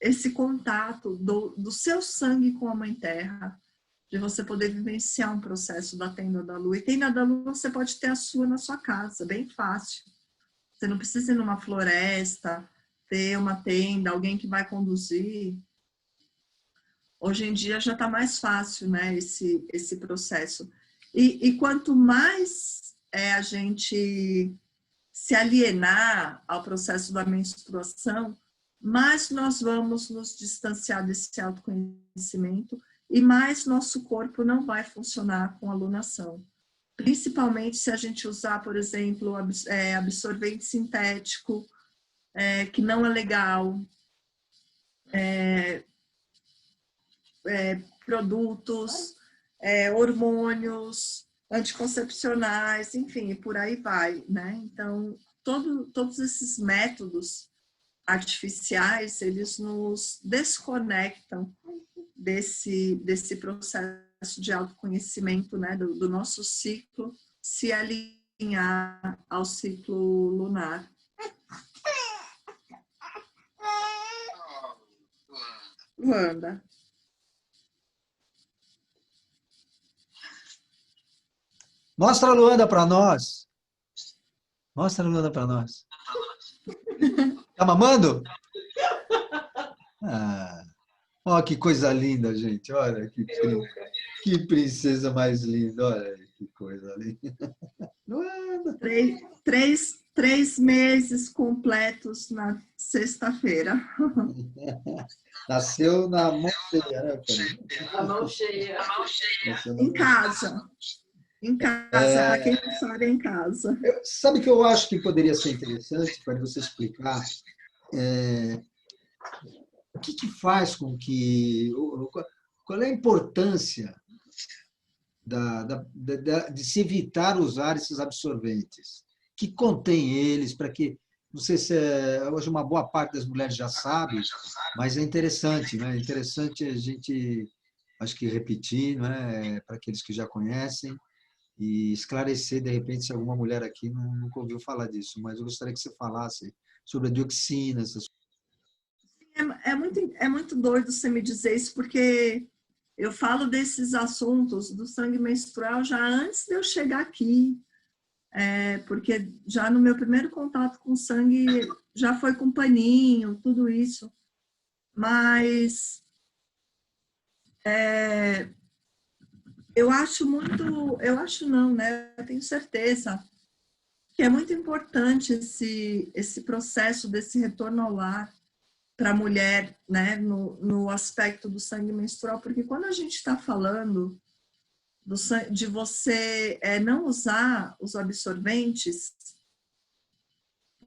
esse contato do seu sangue com a Mãe Terra, de você poder vivenciar um processo da tenda da lua. E tenda da lua você pode ter a sua na sua casa, bem fácil. Você não precisa ir numa floresta, ter uma tenda, alguém que vai conduzir. Hoje em dia já está mais fácil, né, esse processo. E quanto mais a gente se alienar ao processo da menstruação, mais nós vamos nos distanciar desse autoconhecimento e mais nosso corpo não vai funcionar com a lunação. Principalmente se a gente usar, por exemplo, absorvente sintético, que não é legal, produtos, hormônios, anticoncepcionais, enfim, por aí vai, né? Então, todos esses métodos artificiais, eles nos desconectam desse processo de autoconhecimento, né, do nosso ciclo se alinhar ao ciclo lunar. Wanda. Mostra a Luanda para nós. Mostra a Luanda para nós. Tá mamando? Ah, ó, que coisa linda, gente. Olha que princesa mais linda. Olha que coisa linda. Luanda. Três meses completos na sexta-feira. Nasceu na mão cheia, né? A mão cheia. Em casa. Em casa, para quem não sabe, é em casa. Sabe que eu acho que poderia ser interessante para você explicar o que faz com que... Qual é a importância de se evitar usar esses absorventes? Que contém eles, para que... Não sei se hoje uma boa parte das mulheres já sabe, mas é interessante, né? É interessante a gente acho que repetir, não é? Para aqueles que já conhecem, e esclarecer, de repente, se alguma mulher aqui nunca ouviu falar disso, mas eu gostaria que você falasse sobre a dioxina, essas É muito doido você me dizer isso, porque eu falo desses assuntos do sangue menstrual já antes de eu chegar aqui, porque já no meu primeiro contato com sangue já foi com paninho, tudo isso. Mas eu acho não, né? Eu tenho certeza que é muito importante esse processo desse retorno ao lar para a mulher, né, no aspecto do sangue menstrual, porque quando a gente está falando de você não usar os absorventes,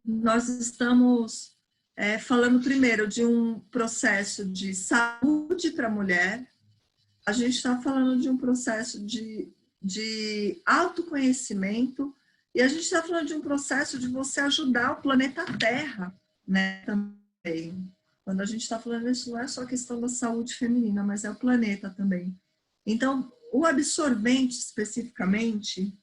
nós estamos falando primeiro de um processo de saúde para a mulher, a gente está falando de um processo de autoconhecimento e a gente está falando de um processo de você ajudar o planeta Terra, né, também. Quando a gente está falando isso, não é só a questão da saúde feminina, mas é o planeta também. Então, o absorvente, especificamente,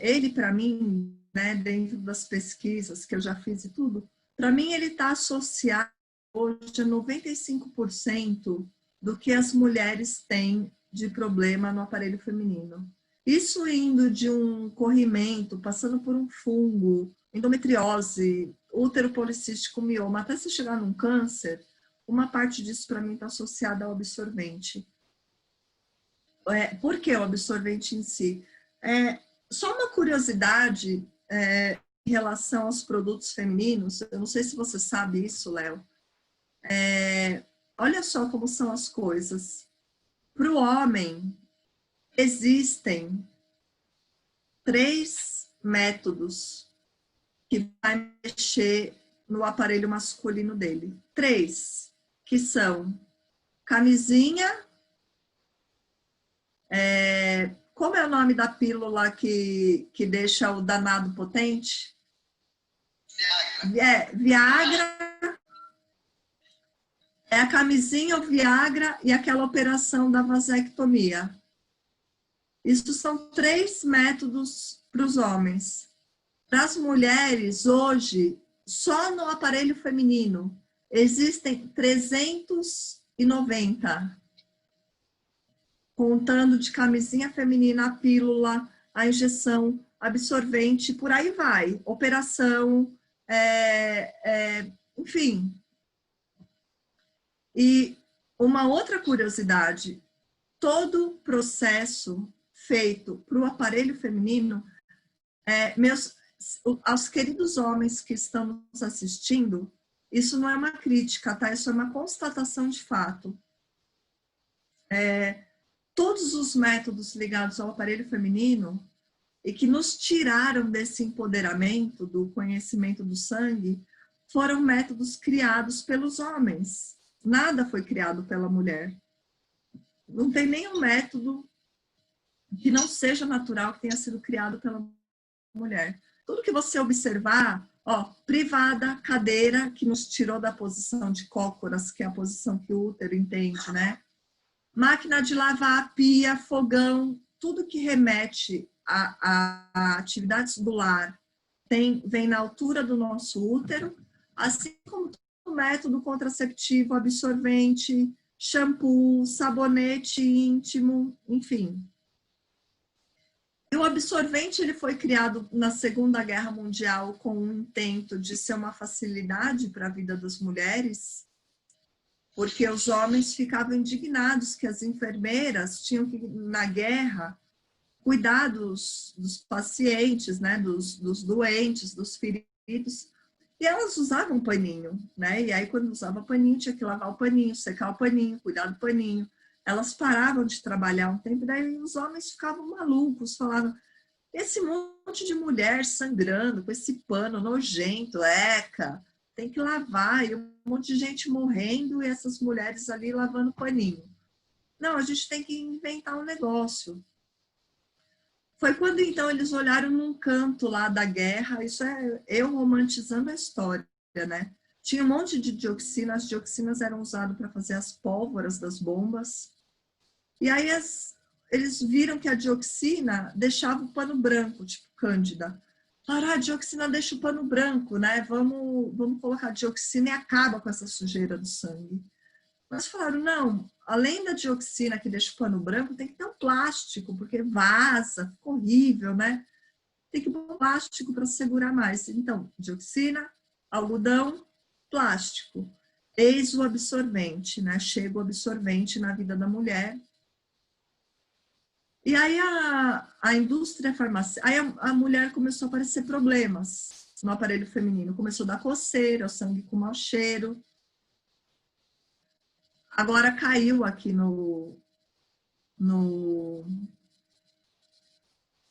ele, para mim, né, dentro das pesquisas que eu já fiz e tudo, para mim ele está associado hoje a 95% do que as mulheres têm de problema no aparelho feminino. Isso indo de um corrimento, passando por um fungo, endometriose, útero policístico, mioma, até se chegar num câncer, uma parte disso para mim está associada ao absorvente. Por que o absorvente em si? Só uma curiosidade em relação aos produtos femininos, eu não sei se você sabe isso, Léo. Olha só como são as coisas. Para o homem, existem 3 métodos que vai mexer no aparelho masculino dele. 3, que são camisinha, como é o nome da pílula que deixa o danado potente? Viagra. É a camisinha, o Viagra e aquela operação da vasectomia. Isso são 3 métodos para os homens. Para as mulheres, hoje, só no aparelho feminino, existem 390. Contando de camisinha feminina, a pílula, a injeção, absorvente, por aí vai. Operação, enfim. E uma outra curiosidade, todo processo feito para o aparelho feminino, aos queridos homens que estão nos assistindo, isso não é uma crítica, tá? Isso é uma constatação de fato. Todos os métodos ligados ao aparelho feminino e que nos tiraram desse empoderamento do conhecimento do sangue foram métodos criados pelos homens. Nada foi criado pela mulher. Não tem nenhum método que não seja natural que tenha sido criado pela mulher. Tudo que você observar, privada, cadeira, que nos tirou da posição de cócoras, que é a posição que o útero entende, né? Máquina de lavar, pia, fogão, tudo que remete a atividades do lar vem na altura do nosso útero, assim como o método contraceptivo, absorvente, shampoo, sabonete íntimo, enfim. E o absorvente ele foi criado na Segunda Guerra Mundial com o intento de ser uma facilidade para a vida das mulheres, porque os homens ficavam indignados que as enfermeiras tinham que, na guerra, cuidar dos pacientes, né, dos doentes, dos feridos, e elas usavam paninho, né? E aí, quando usava paninho, tinha que lavar o paninho, secar o paninho, cuidar do paninho. Elas paravam de trabalhar um tempo, e daí os homens ficavam malucos, falavam, esse monte de mulher sangrando, com esse pano nojento, tem que lavar, e um monte de gente morrendo, e essas mulheres ali lavando paninho. Não, a gente tem que inventar um negócio. Foi quando, então, eles olharam num canto lá da guerra, isso é eu romantizando a história, né? Tinha um monte de dioxina, as dioxinas eram usadas para fazer as pólvoras das bombas, E aí eles viram que a dioxina deixava o pano branco, tipo Cândida. Falaram, a dioxina deixa o pano branco, né? Vamos colocar dioxina e acaba com essa sujeira do sangue. Mas falaram, não, além da dioxina que deixa o pano branco, tem que ter um plástico, porque vaza, fica horrível, né? Tem que pôr plástico para segurar mais. Então, dioxina, algodão, plástico. Eis o absorvente, né? Chega o absorvente na vida da mulher. E aí a indústria farmacêutica, aí a mulher começou a aparecer problemas no aparelho feminino. Começou a dar coceira, o sangue com mau cheiro. Agora caiu aqui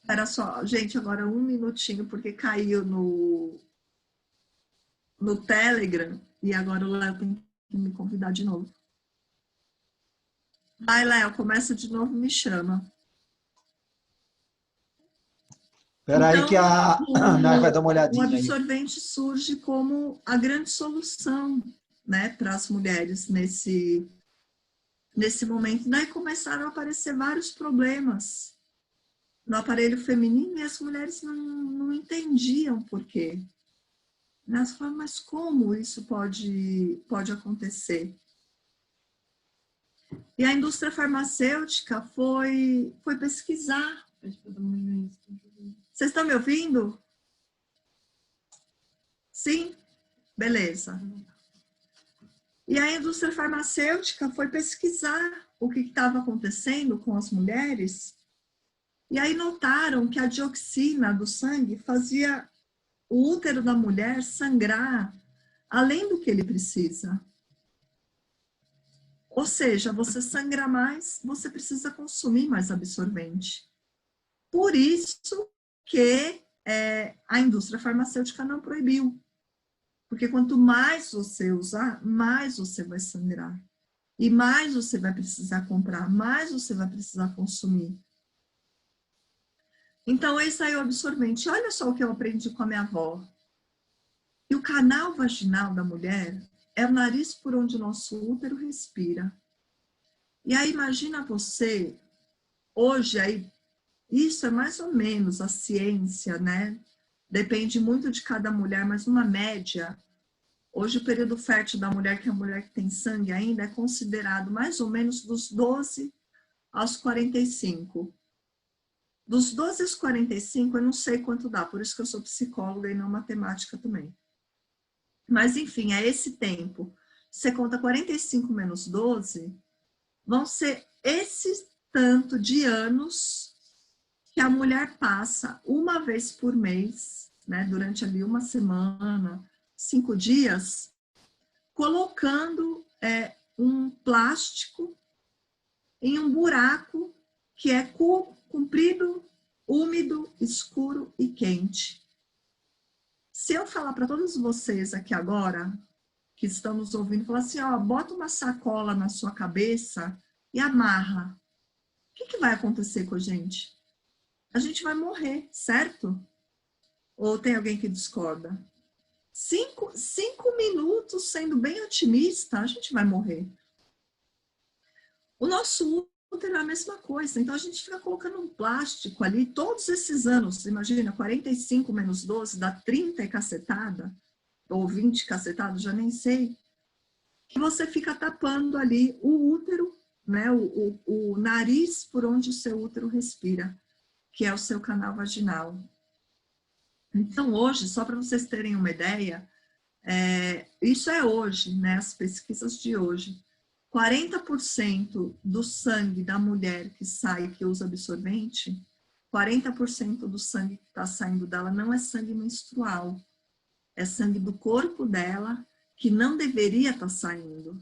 Era só, gente, agora um minutinho, porque caiu no Telegram e agora o Léo tem que me convidar de novo. Vai, Léo, começa de novo, me chama. Espera aí que a Nai vai dar uma O olhadinha aí. absorvente surge como a grande solução, né, para as mulheres nesse momento. Daí começaram a aparecer vários problemas no aparelho feminino e as mulheres não entendiam por quê. Elas falaram, mas como isso pode acontecer? E a indústria farmacêutica foi pesquisar. Vocês estão me ouvindo? Sim? Beleza. E a indústria farmacêutica foi pesquisar o que estava acontecendo com as mulheres. E aí notaram que a dioxina do sangue fazia o útero da mulher sangrar além do que ele precisa. Ou seja, você sangra mais, você precisa consumir mais absorvente. Por isso que a indústria farmacêutica não proibiu. Porque quanto mais você usar, mais você vai sangrar. E mais você vai precisar comprar, mais você vai precisar consumir. Então, esse aí é o absorvente. Olha só o que eu aprendi com a minha avó. E o canal vaginal da mulher é o nariz por onde o nosso útero respira. E aí, imagina você, hoje, aí, isso é mais ou menos a ciência, né? Depende muito de cada mulher, mas uma média. Hoje, o período fértil da mulher, que é a mulher que tem sangue ainda, é considerado mais ou menos dos 12 aos 45. Dos 12 aos 45, eu não sei quanto dá, por isso que eu sou psicóloga e não matemática também. Mas, enfim, é esse tempo. Você conta 45 menos 12, vão ser esse tanto de anos que a mulher passa uma vez por mês, né, durante ali uma semana, 5 dias, colocando um plástico em um buraco que é comprido, úmido, escuro e quente. Se eu falar para todos vocês aqui agora, que estão nos ouvindo, falar assim, ó, bota uma sacola na sua cabeça e amarra. O que vai acontecer com a gente? A gente vai morrer, certo? Ou tem alguém que discorda? 5 minutos, sendo bem otimista, a gente vai morrer. O nosso útero é a mesma coisa. Então, a gente fica colocando um plástico ali todos esses anos. Imagina, 45 menos 12 dá 30 e cacetada, ou 20 cacetadas, já nem sei. Que você fica tapando ali o útero, né, o nariz por onde o seu útero respira, que é o seu canal vaginal. Então, hoje, só para vocês terem uma ideia, isso é hoje, né, as pesquisas de hoje, 40% do sangue da mulher que sai, que usa absorvente, 40% do sangue que está saindo dela não é sangue menstrual, é sangue do corpo dela que não deveria estar saindo.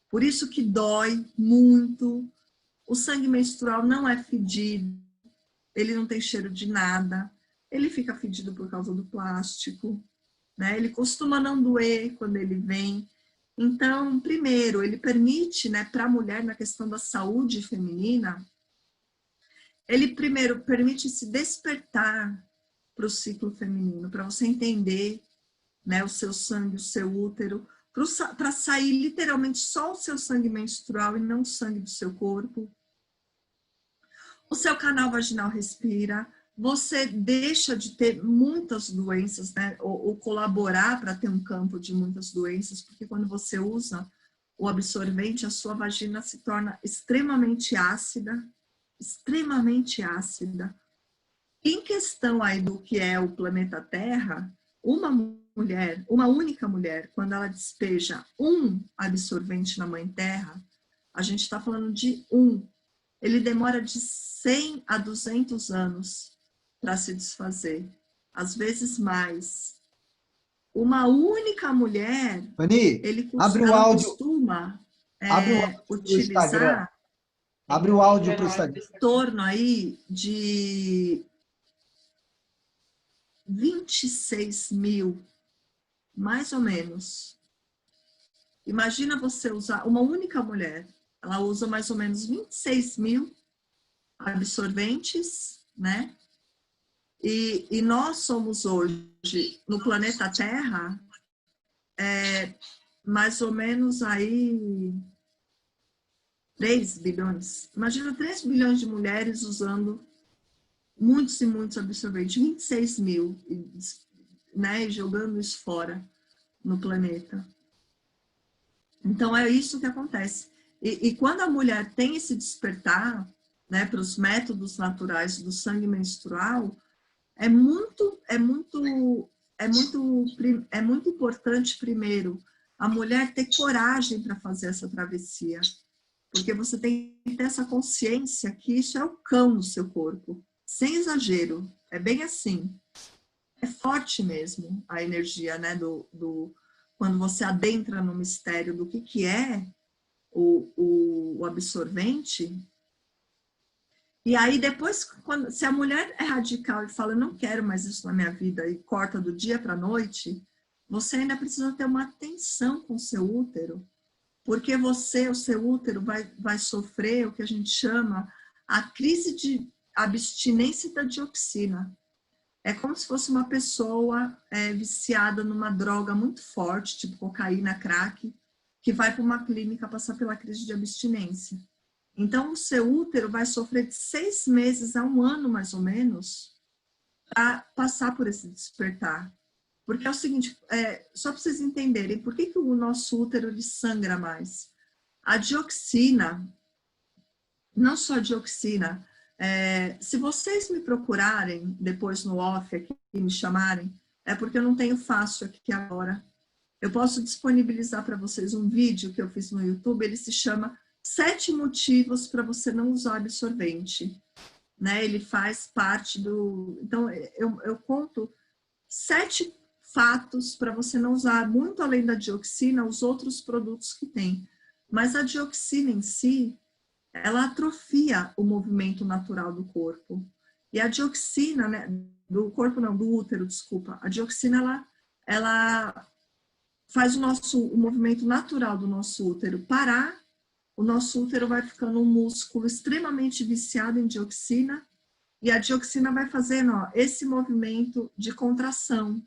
Por isso que dói muito. O sangue menstrual não é fedido, ele não tem cheiro de nada, ele fica fedido por causa do plástico, né? Ele costuma não doer quando ele vem. Então, primeiro, ele permite, né, para a mulher, na questão da saúde feminina, ele primeiro permite se despertar para o ciclo feminino, para você entender, né, o seu sangue, o seu útero, para sair literalmente só o seu sangue menstrual e não o sangue do seu corpo. O seu canal vaginal respira, você deixa de ter muitas doenças, né? Ou colaborar para ter um campo de muitas doenças, porque quando você usa o absorvente, a sua vagina se torna extremamente ácida, extremamente ácida. Em questão aí do que é o planeta Terra, uma única mulher, quando ela despeja um absorvente na Mãe Terra, a gente está falando de ele demora de 100 a 200 anos para se desfazer, às vezes mais. Uma única mulher, Fanny, abre o ela áudio. costuma Abre o áudio pro Instagram. utilizar Abre o áudio para o Instagram. em torno aí de 26 mil, mais ou menos. Imagina você usar, uma única mulher, ela usa mais ou menos 26 mil absorventes, né? E nós somos hoje, no planeta Terra, mais ou menos aí 3 bilhões. Imagina 3 bilhões de mulheres usando muitos e muitos absorventes, 26 mil, né? Jogando isso fora no planeta. Então, é isso que acontece. E quando a mulher tem esse despertar, né, para os métodos naturais do sangue menstrual, é muito importante, primeiro, a mulher ter coragem para fazer essa travessia. Porque você tem que ter essa consciência que isso é o cão no seu corpo. Sem exagero. É bem assim. É forte mesmo a energia, né, quando você adentra no mistério do que é o absorvente. E aí depois, se a mulher é radical e fala, não quero mais isso na minha vida, e corta do dia para a noite, você ainda precisa ter uma atenção com o seu útero, porque o seu útero vai sofrer o que a gente chama a crise de abstinência da dioxina. É como se fosse uma pessoa viciada numa droga muito forte, tipo cocaína, crack, que vai para uma clínica passar pela crise de abstinência. Então, o seu útero vai sofrer de 6 meses a 1 ano, mais ou menos, para passar por esse despertar. Porque é o seguinte, só para vocês entenderem, por que o nosso útero ele sangra mais? A dioxina, não só a dioxina, se vocês me procurarem depois no off aqui e me chamarem, é porque eu não tenho fácil aqui agora. Eu posso disponibilizar para vocês um vídeo que eu fiz no YouTube, ele se chama 7 motivos para você não usar absorvente. Né? Ele faz parte do... Então, eu conto 7 fatos para você não usar, muito além da dioxina, os outros produtos que tem. Mas a dioxina em si, ela atrofia o movimento natural do corpo. E a dioxina, né, do corpo não, do útero, desculpa. A dioxina, ela faz o movimento natural do nosso útero parar. O nosso útero vai ficando um músculo extremamente viciado em dioxina. E a dioxina vai fazendo esse movimento de contração.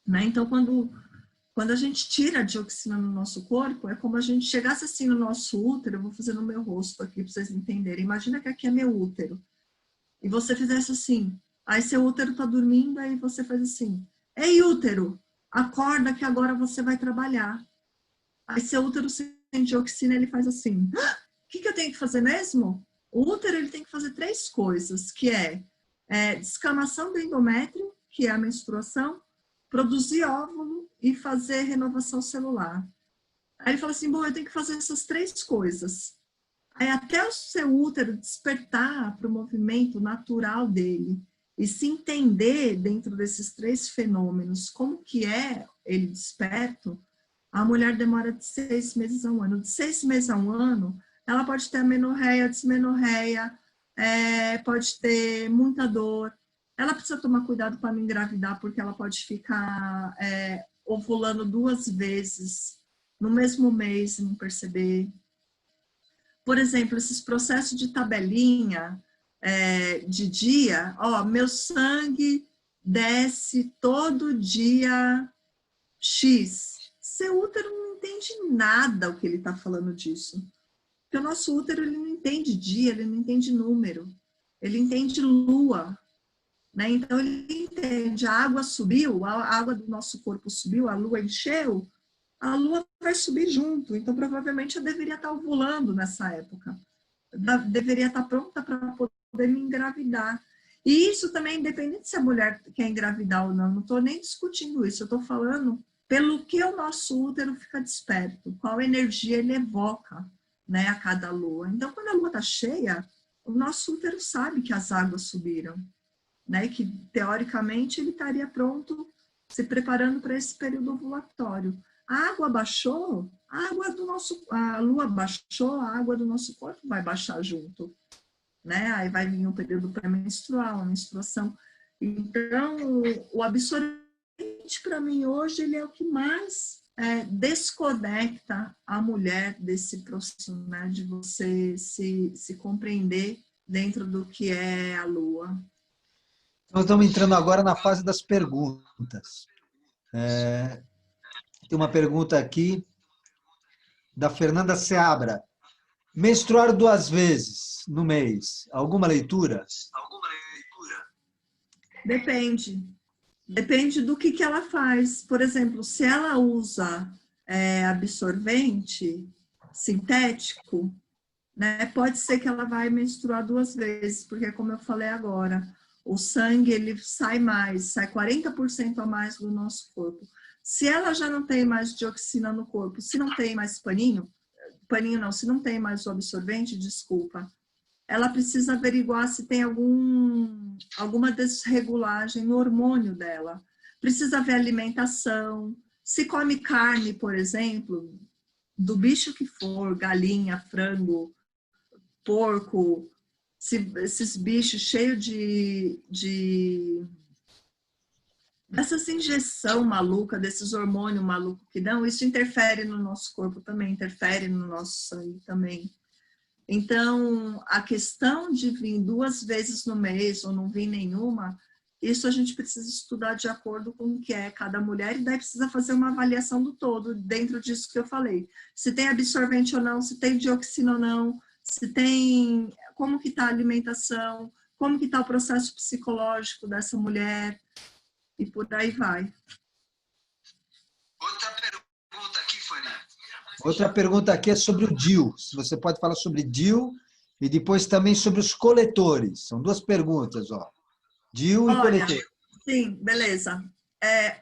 Né? Então, quando a gente tira a dioxina no nosso corpo, é como a gente chegasse assim no nosso útero, eu vou fazer no meu rosto aqui para vocês entenderem. Imagina que aqui é meu útero. E você fizesse assim, aí seu útero está dormindo, aí você faz assim, ei útero, acorda que agora você vai trabalhar. Aí seu útero sem dioxina, ele faz assim, o que eu tenho que fazer mesmo? O útero ele tem que fazer 3 coisas, que é descamação do endométrio, que é a menstruação, produzir óvulo e fazer renovação celular. Aí ele fala assim, bom, eu tenho que fazer essas 3 coisas. Aí até o seu útero despertar para o movimento natural dele e se entender dentro desses 3 fenômenos, como que é ele desperto, a mulher demora de 6 meses a 1 ano. De 6 meses a 1 ano, ela pode ter amenorreia, dismenorreia, pode ter muita dor. Ela precisa tomar cuidado para não engravidar, porque ela pode ficar ovulando 2 vezes no mesmo mês e não perceber. Por exemplo, esses processos de tabelinha de dia, meu sangue desce todo dia X, seu útero não entende nada o que ele está falando disso. Porque o nosso útero, ele não entende dia, ele não entende número. Ele entende lua. Né? Então, ele entende, a água subiu, a água do nosso corpo subiu, a lua encheu, a lua vai subir junto. Então, provavelmente, eu deveria estar ovulando nessa época. Deveria estar pronta para poder me engravidar. E isso também, independente se a mulher quer engravidar ou não estou nem discutindo isso, eu estou falando pelo que o nosso útero fica desperto, qual energia ele evoca, né, a cada lua. Então, quando a lua está cheia, o nosso útero sabe que as águas subiram. Né, que teoricamente ele estaria pronto, se preparando para esse período ovulatório. A água baixou, a lua baixou, a água do nosso corpo vai baixar junto, né? Aí vai vir um período pré-menstrual, a menstruação. Então, o absorvente para mim hoje ele é o que mais desconecta a mulher desse processo, né, de você se compreender dentro do que é a lua. Nós estamos entrando agora na fase das perguntas. Tem uma pergunta aqui da Fernanda Seabra. Menstruar 2 vezes no mês, alguma leitura? Depende. Depende do que ela faz. Por exemplo, se ela usa absorvente sintético, né, pode ser que ela vai menstruar 2 vezes, porque como eu falei agora, o sangue ele sai 40% a mais do nosso corpo. Se ela já não tem mais dioxina no corpo, se não tem mais se não tem mais o absorvente, desculpa, ela precisa averiguar se tem alguma desregulagem no hormônio dela. Precisa ver a alimentação, se come carne, por exemplo, do bicho que for, galinha, frango, porco, esses bichos cheios dessas injeção maluca, desses hormônios malucos que dão, isso interfere no nosso corpo também, interfere no nosso sangue também. Então, a questão de vir 2 vezes no mês ou não vir nenhuma, isso a gente precisa estudar de acordo com o que é cada mulher e daí precisa fazer uma avaliação do todo dentro disso que eu falei. Se tem absorvente ou não, se tem dioxina ou não, se tem, como que está a alimentação, como que está o processo psicológico dessa mulher e por aí vai. Outra pergunta aqui, Fanny. Outra pergunta aqui é sobre o DIU. Se você pode falar sobre DIU e depois também sobre os coletores. São 2 perguntas, ó. DIU e coletor. Sim, beleza.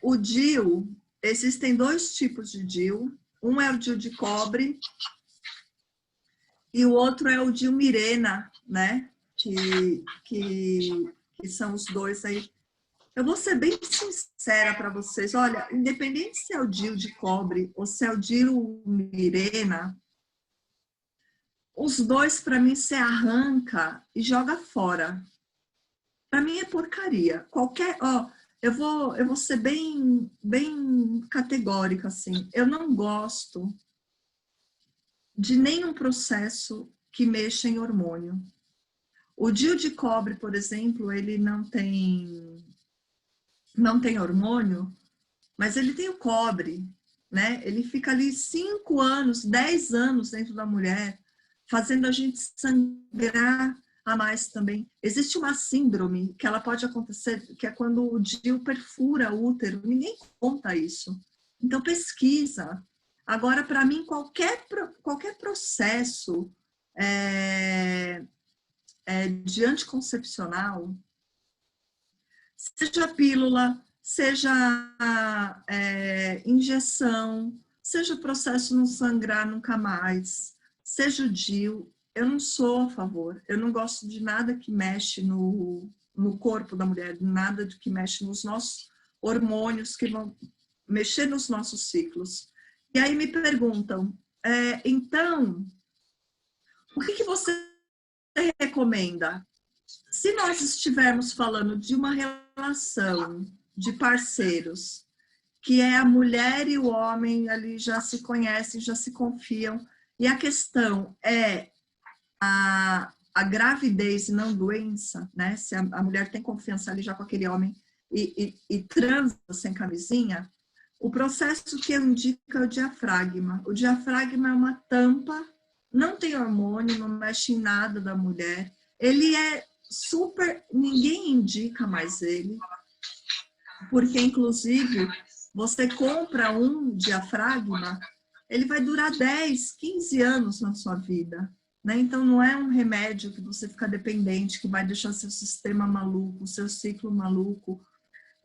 O DIU, existem 2 tipos de DIU. Um é o DIU de cobre e o outro é o DIU Mirena, né? Que são os 2 aí. Eu vou ser bem sincera para vocês. Olha, independente se é o DIU de cobre ou se é o DIU Mirena, os 2 para mim se arranca e joga fora. Para mim é porcaria. Eu vou ser bem categórica assim. Eu não gosto de nenhum processo que mexa em hormônio. O DIU de cobre, por exemplo, ele não tem hormônio, mas ele tem o cobre, né? Ele fica ali 5 anos, 10 anos dentro da mulher, fazendo a gente sangrar a mais também. Existe uma síndrome que ela pode acontecer, que é quando o DIU perfura o útero. Ninguém conta isso. Então, pesquisa. Agora, para mim, qualquer processo de anticoncepcional, seja pílula, seja injeção, seja o processo não sangrar nunca mais, seja o DIU, eu não sou a favor. Eu não gosto de nada que mexe no corpo da mulher, nada que mexe nos nossos hormônios, que vão mexer nos nossos ciclos. E aí me perguntam, então, o que você recomenda? Se nós estivermos falando de uma relação de parceiros, que é a mulher e o homem ali já se conhecem, já se confiam, e a questão é a gravidez e não doença, né? Se a mulher tem confiança ali já com aquele homem e transa sem camisinha, O processo que eu indico é o diafragma. O diafragma é uma tampa, não tem hormônio, não mexe em nada da mulher. Ele é super... Ninguém indica mais ele, porque, inclusive, você compra um diafragma, ele vai durar 10, 15 anos na sua vida. Né? Então, não é um remédio que você fica dependente, que vai deixar seu sistema maluco, seu ciclo maluco.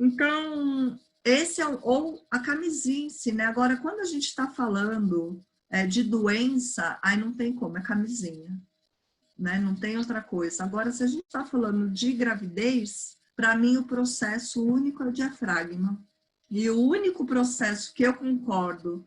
Então, esse é ou a camisinha, né? Agora, quando a gente está falando de doença, aí não tem como, é camisinha, né? Não tem outra coisa. Agora, se a gente está falando de gravidez, para mim o processo único é o diafragma. E o único processo que eu concordo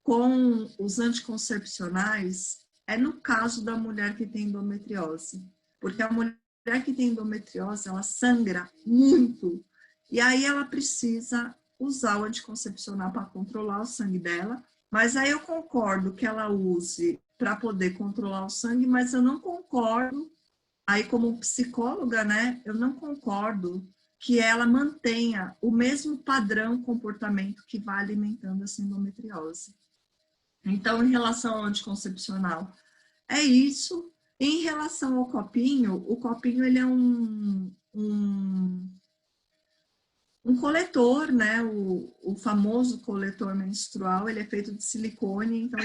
com os anticoncepcionais é no caso da mulher que tem endometriose. Porque a mulher que tem endometriose, ela sangra muito. E aí ela precisa usar o anticoncepcional para controlar o sangue dela. Mas aí eu concordo que ela use para poder controlar o sangue, mas eu não concordo, aí como psicóloga, né, eu não concordo que ela mantenha o mesmo padrão comportamento que vai alimentando essa endometriose. Então, em relação ao anticoncepcional, é isso. Em relação ao copinho, o copinho ele é um coletor, né? O famoso coletor menstrual, ele é feito de silicone, então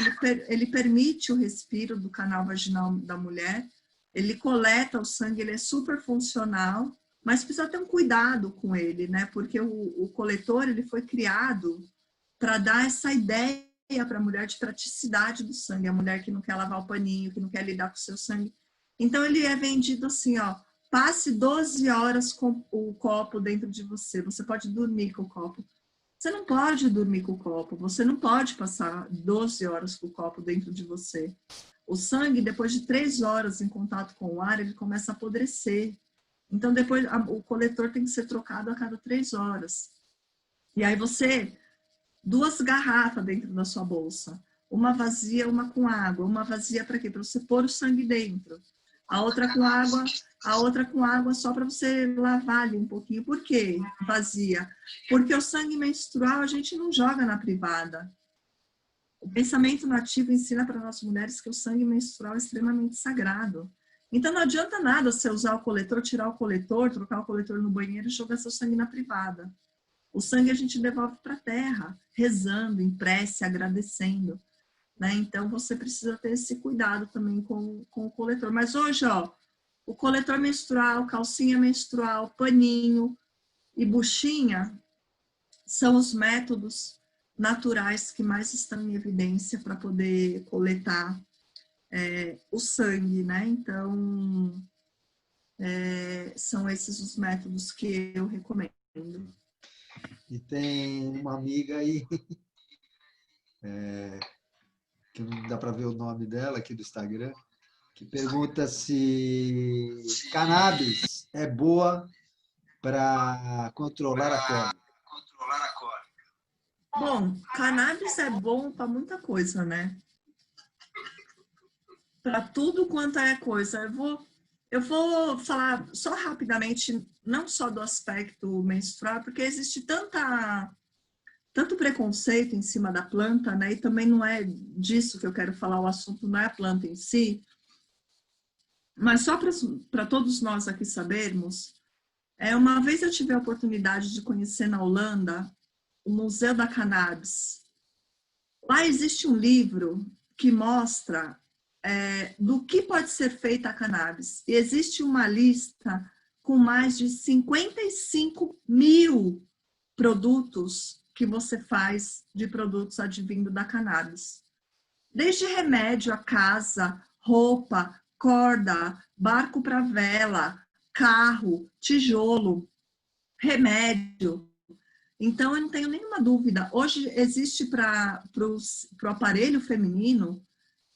ele permite o respiro do canal vaginal da mulher, ele coleta o sangue, ele é super funcional, mas precisa ter um cuidado com ele, né? Porque o coletor, ele foi criado para dar essa ideia para a mulher de praticidade do sangue, a mulher que não quer lavar o paninho, que não quer lidar com o seu sangue. Então, ele é vendido assim, ó, passe 12 horas com o copo dentro de você. Você pode dormir com o copo. Você não pode dormir com o copo. Você não pode passar 12 horas com o copo dentro de você. O sangue, depois de 3 horas em contato com o ar, ele começa a apodrecer. Então, depois, o coletor tem que ser trocado a cada 3 horas. E aí você, 2 garrafas dentro da sua bolsa. Uma vazia, uma com água. Uma vazia para quê? Para você pôr o sangue dentro. A outra com água só para você lavar ali um pouquinho. Por quê vazia? Porque o sangue menstrual a gente não joga na privada. O pensamento nativo ensina para nós mulheres que o sangue menstrual é extremamente sagrado. Então não adianta nada você usar o coletor, tirar o coletor, trocar o coletor no banheiro e jogar seu sangue na privada. O sangue a gente devolve para a terra, rezando, em prece, agradecendo. Né? Então, você precisa ter esse cuidado também com o coletor. Mas hoje, ó, o coletor menstrual, calcinha menstrual, paninho e buchinha são os métodos naturais que mais estão em evidência para poder coletar o sangue, né? Então, são esses os métodos que eu recomendo. E tem uma amiga aí, que não dá para ver o nome dela aqui do Instagram, que pergunta se cannabis é boa para controlar a cólica. Bom, cannabis é bom para muita coisa, né? Para tudo quanto é coisa. Eu vou falar só rapidamente, não só do aspecto menstrual, porque existe tanto preconceito em cima da planta, né? E também não é disso que eu quero falar, o assunto não é a planta em si, mas só para todos nós aqui sabermos, uma vez eu tive a oportunidade de conhecer na Holanda o Museu da Cannabis. Lá existe um livro que mostra do que pode ser feita a cannabis. E existe uma lista com mais de 55 mil produtos que você faz de produtos advindo da cannabis. Desde remédio a casa, roupa, corda, barco para vela, carro, tijolo, remédio. Então, eu não tenho nenhuma dúvida. Hoje existe para o aparelho feminino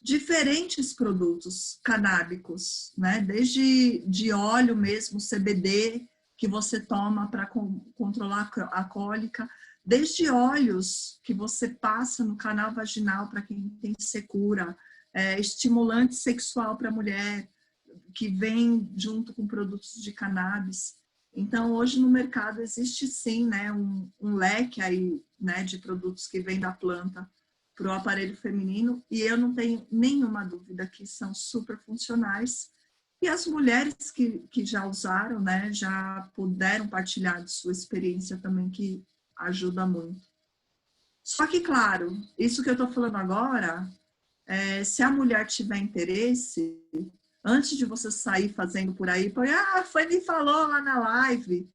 diferentes produtos canábicos, né? Desde de óleo mesmo, CBD, que você toma para controlar a cólica, desde óleos que você passa no canal vaginal para quem tem secura, estimulante sexual para a mulher, que vem junto com produtos de cannabis. Então, hoje no mercado existe sim, né, um leque aí, né, de produtos que vem da planta para o aparelho feminino, e eu não tenho nenhuma dúvida que são super funcionais. E as mulheres que já usaram, né, já puderam partilhar de sua experiência também, que ajuda muito. Só que, claro, isso que eu estou falando agora, se a mulher tiver interesse, antes de você sair fazendo por aí, foi me falou lá na live,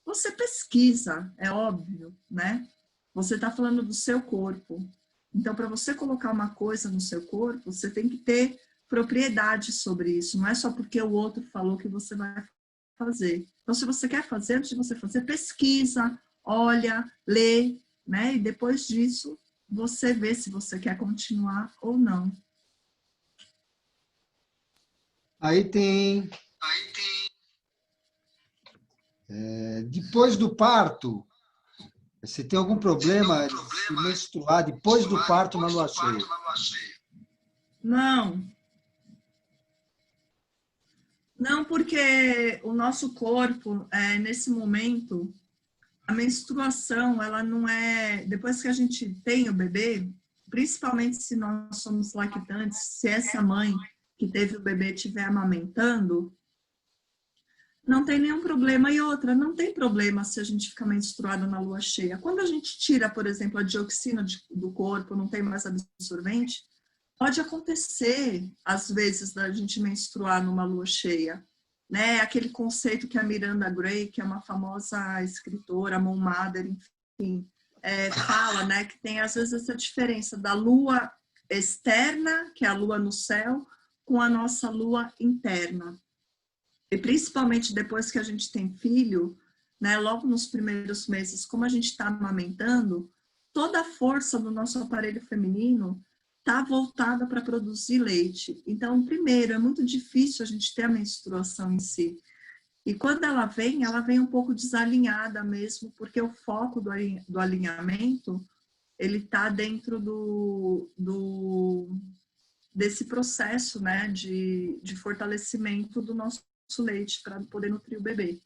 você pesquisa, é óbvio, né? Você está falando do seu corpo. Então, para você colocar uma coisa no seu corpo, você tem que ter propriedade sobre isso. Não é só porque o outro falou que você vai fazer. Então, se você quer fazer, antes de você fazer, pesquisa, olha, lê, né? E depois disso, você vê se você quer continuar ou não. Aí tem... depois do parto, você tem algum problema de se menstruar depois do parto na lua cheia? Não. Não, porque o nosso corpo, nesse momento, a menstruação, ela não é... Depois que a gente tem o bebê, principalmente se nós somos lactantes, se essa mãe que teve o bebê estiver amamentando, não tem nenhum problema. E outra, não tem problema se a gente ficar menstruada na lua cheia. Quando a gente tira, por exemplo, a dioxina do corpo, não tem mais absorvente, pode acontecer, às vezes, da gente menstruar numa lua cheia. Né? Aquele conceito que a Miranda Gray, que é uma famosa escritora, Mom Mother, enfim, fala, né? Que tem, às vezes, essa diferença da lua externa, que é a lua no céu, com a nossa lua interna. E principalmente depois que a gente tem filho, né, logo nos primeiros meses, como a gente está amamentando, toda a força do nosso aparelho feminino está voltada para produzir leite. Então, primeiro, é muito difícil a gente ter a menstruação em si. E quando ela vem um pouco desalinhada mesmo, porque o foco do alinhamento, ele está dentro desse processo, né, de fortalecimento do nosso leite para poder nutrir o bebê.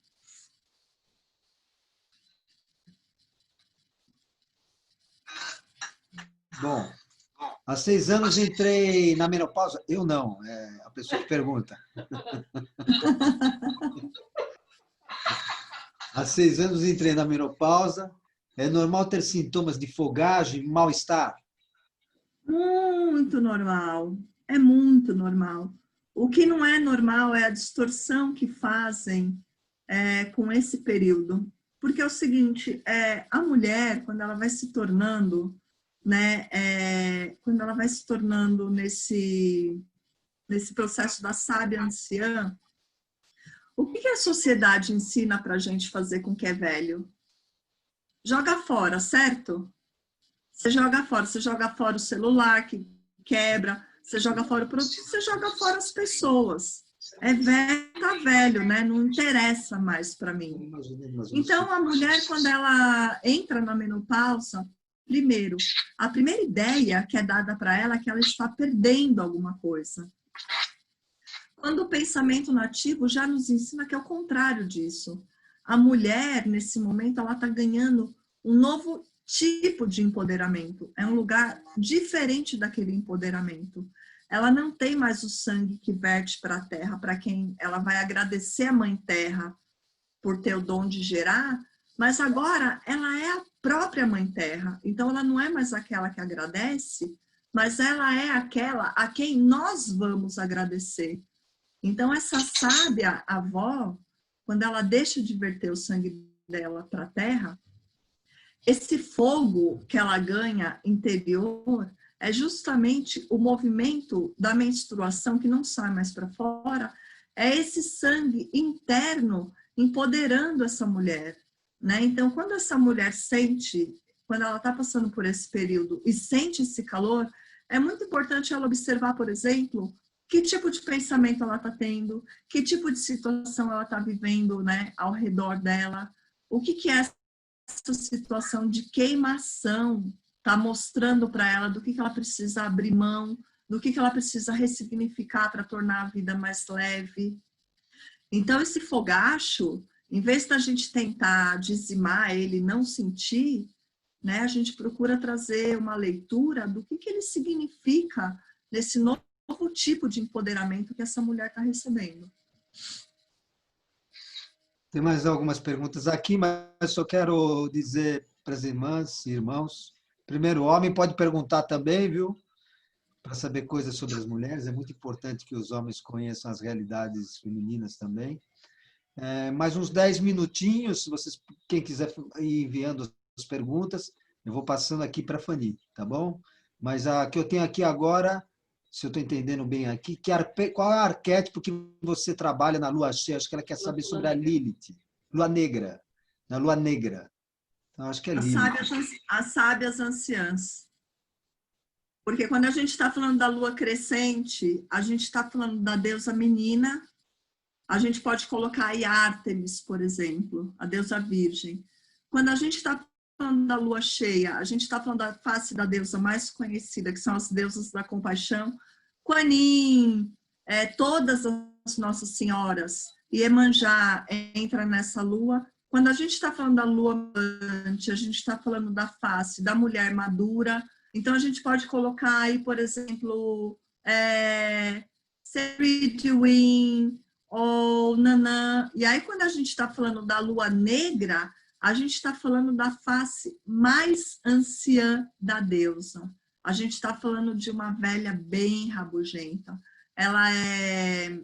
Bom, há 6 anos entrei na menopausa. Eu não, a pessoa que pergunta. Há 6 anos entrei na menopausa. É normal ter sintomas de fogagem, mal-estar? Muito normal. É muito normal. O que não é normal é a distorção que fazem com esse período. Porque é o seguinte, a mulher, quando ela vai se tornando, né, quando ela vai se tornando nesse processo da sábia anciã, o que a sociedade ensina para a gente fazer com que é velho? Joga fora, certo? Você joga fora o celular que quebra, você joga fora o produto, você joga fora as pessoas. É velho, tá velho, né? Não interessa mais para mim. Então, a mulher, quando ela entra na menopausa, primeiro, a primeira ideia que é dada para ela é que ela está perdendo alguma coisa. Quando o pensamento nativo já nos ensina que é o contrário disso. A mulher, nesse momento, ela está ganhando um novo tipo de empoderamento. É um lugar diferente daquele empoderamento. Ela não tem mais o sangue que verte para a terra, para quem ela vai agradecer a Mãe Terra por ter o dom de gerar, mas agora ela é a própria Mãe Terra. Então, ela não é mais aquela que agradece, mas ela é aquela a quem nós vamos agradecer. Então, essa sábia avó, quando ela deixa de verter o sangue dela para a terra, esse fogo que ela ganha interior é justamente o movimento da menstruação que não sai mais para fora, é esse sangue interno empoderando essa mulher, né? Então, quando essa mulher sente, quando ela está passando por esse período e sente esse calor, é muito importante ela observar, por exemplo, que tipo de pensamento ela está tendo, que tipo de situação ela está vivendo, né, ao redor dela, o que é essa situação de queimação está mostrando para ela, do que ela precisa abrir mão, do que ela precisa ressignificar para tornar a vida mais leve. Então, esse fogacho, Em vez da gente tentar dizimar ele, não sentir, né, a gente procura trazer uma leitura do que ele significa nesse novo tipo de empoderamento que essa mulher está recebendo. Tem mais algumas perguntas aqui, mas só quero dizer para as irmãs e irmãos. Primeiro, o homem pode perguntar também, viu? Para saber coisas sobre as mulheres. É muito importante que os homens conheçam as realidades femininas também. Mais uns 10 minutinhos, se vocês, quem quiser ir enviando as perguntas, eu vou passando aqui para a Fanny, tá bom? Mas a que eu tenho aqui agora, se eu estou entendendo bem aqui, qual é o arquétipo que você trabalha na lua cheia? Acho que ela quer saber sobre a Lilith, lua negra, na lua negra. Então, acho que é Lilith. As sábias anciãs. Porque quando a gente está falando da lua crescente, a gente está falando da deusa menina. A gente pode colocar aí Ártemis, por exemplo, a deusa virgem. Quando a gente está falando da lua cheia, a gente está falando da face da deusa mais conhecida, que são as deusas da compaixão, Kuan Yin, todas as Nossas Senhoras, Iemanjá entra nessa lua. Quando a gente está falando da lua minguante, a gente está falando da face da mulher madura. Então, a gente pode colocar aí, por exemplo, Seridwin, ou Nanã. E aí, quando a gente está falando da lua negra, a gente está falando da face mais anciã da deusa. A gente está falando de uma velha bem rabugenta. Ela é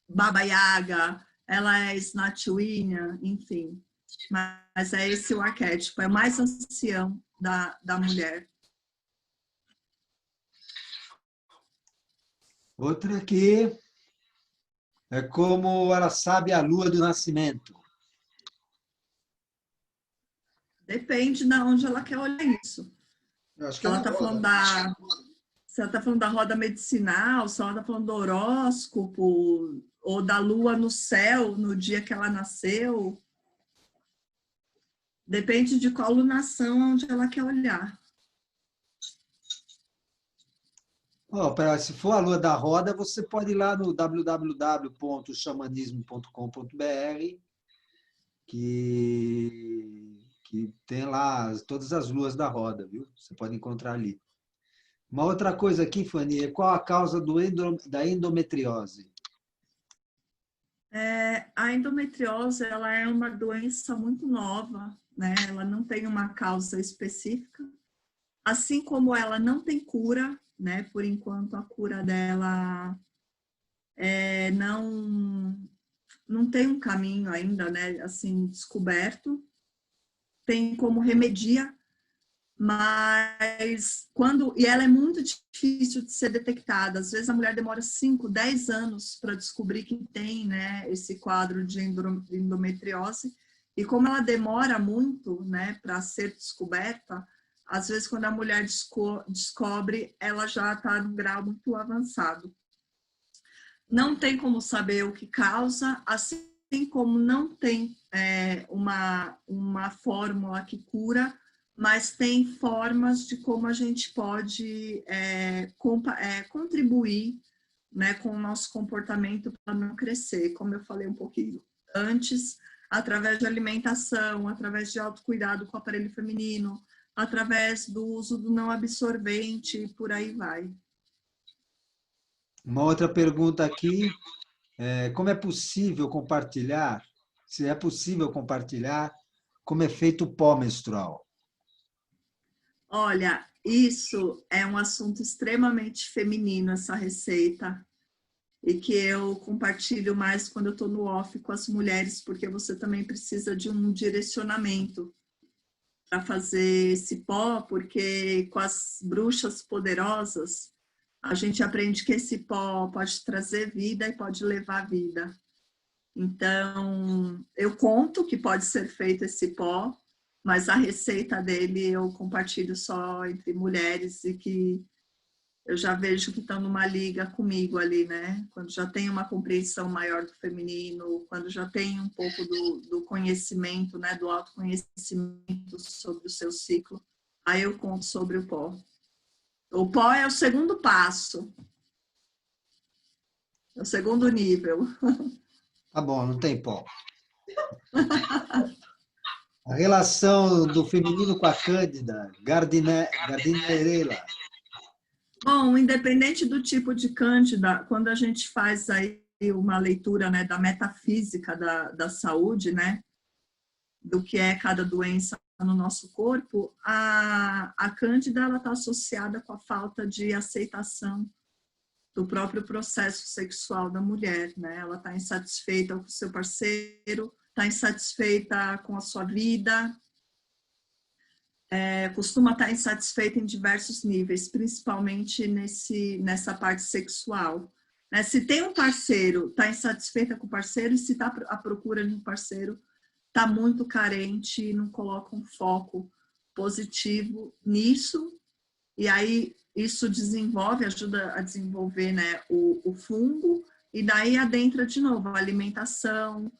Baba Yaga, ela é Snatchwinha, enfim. Mas é esse o arquétipo, é o mais ancião da mulher. Outra aqui é como ela sabe a lua do nascimento. Depende de onde ela quer olhar isso. Eu acho que Se ela está falando se ela está falando da roda medicinal, se ela está falando do horóscopo, ou da lua no céu no dia que ela nasceu. Depende de qual lunação onde ela quer olhar. Se for a lua da roda, você pode ir lá no www.xamanismo.com.br que tem lá todas as luas da roda, viu? Você pode encontrar ali. Uma outra coisa aqui, Fanny, qual a causa da endometriose? A endometriose, ela é uma doença muito nova, né? Ela não tem uma causa específica. Assim como ela não tem cura, né? Por enquanto, a cura dela não tem um caminho ainda, né? Assim, descoberto. Tem como remediar, mas e ela é muito difícil de ser detectada. Às vezes a mulher demora 5, 10 anos para descobrir que tem, né, esse quadro de endometriose. E como ela demora muito, né, para ser descoberta, às vezes quando a mulher descobre, ela já está num grau muito avançado. Não tem como saber o que causa, assim como não tem uma fórmula que cura, mas tem formas de como a gente pode contribuir, né, com o nosso comportamento para não crescer, como eu falei um pouquinho antes, através de alimentação, através de autocuidado com o aparelho feminino, através do uso do não absorvente, e por aí vai. Uma outra pergunta aqui, como é possível compartilhar, se é possível compartilhar, como é feito o pó menstrual? Olha, isso é um assunto extremamente feminino, essa receita, e que eu compartilho mais quando eu estou no off com as mulheres, porque você também precisa de um direcionamento para fazer esse pó, porque com as bruxas poderosas, a gente aprende que esse pó pode trazer vida e pode levar vida. Então, eu conto que pode ser feito esse pó, mas a receita dele eu compartilho só entre mulheres e que eu já vejo que estão numa liga comigo ali, né? Quando já tem uma compreensão maior do feminino, quando já tem um pouco do conhecimento, né? Do autoconhecimento sobre o seu ciclo, aí eu conto sobre o pó. O pó é o segundo passo. É o segundo nível. Tá bom, não tem pó. A relação do feminino com a Cândida, Gardnerella. Bom, independente do tipo de Cândida, quando a gente faz aí uma leitura, né, da metafísica da saúde, né, do que é cada doença no nosso corpo, a Cândida está associada com a falta de aceitação do próprio processo sexual da mulher, né? Ela está insatisfeita com o seu parceiro, está insatisfeita com a sua vida, costuma estar insatisfeita em diversos níveis, principalmente nessa parte sexual. Né? Se tem um parceiro, está insatisfeita com o parceiro, e se está à procura de um parceiro, está muito carente e não coloca um foco positivo nisso, e aí isso desenvolve, ajuda a desenvolver, né, o fungo, e daí adentra de novo a alimentação,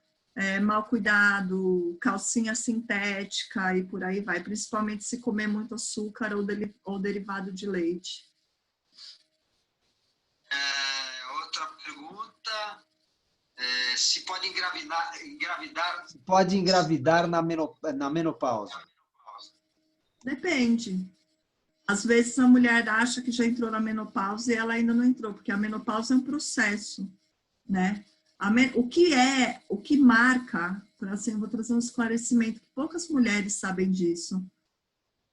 mal cuidado, calcinha sintética e por aí vai, principalmente se comer muito açúcar ou derivado de leite. Outra pergunta, se pode engravidar? Se pode engravidar na menopausa? Depende. Às vezes a mulher acha que já entrou na menopausa e ela ainda não entrou, porque a menopausa é um processo, né? O que marca, assim, eu vou trazer um esclarecimento, que poucas mulheres sabem disso.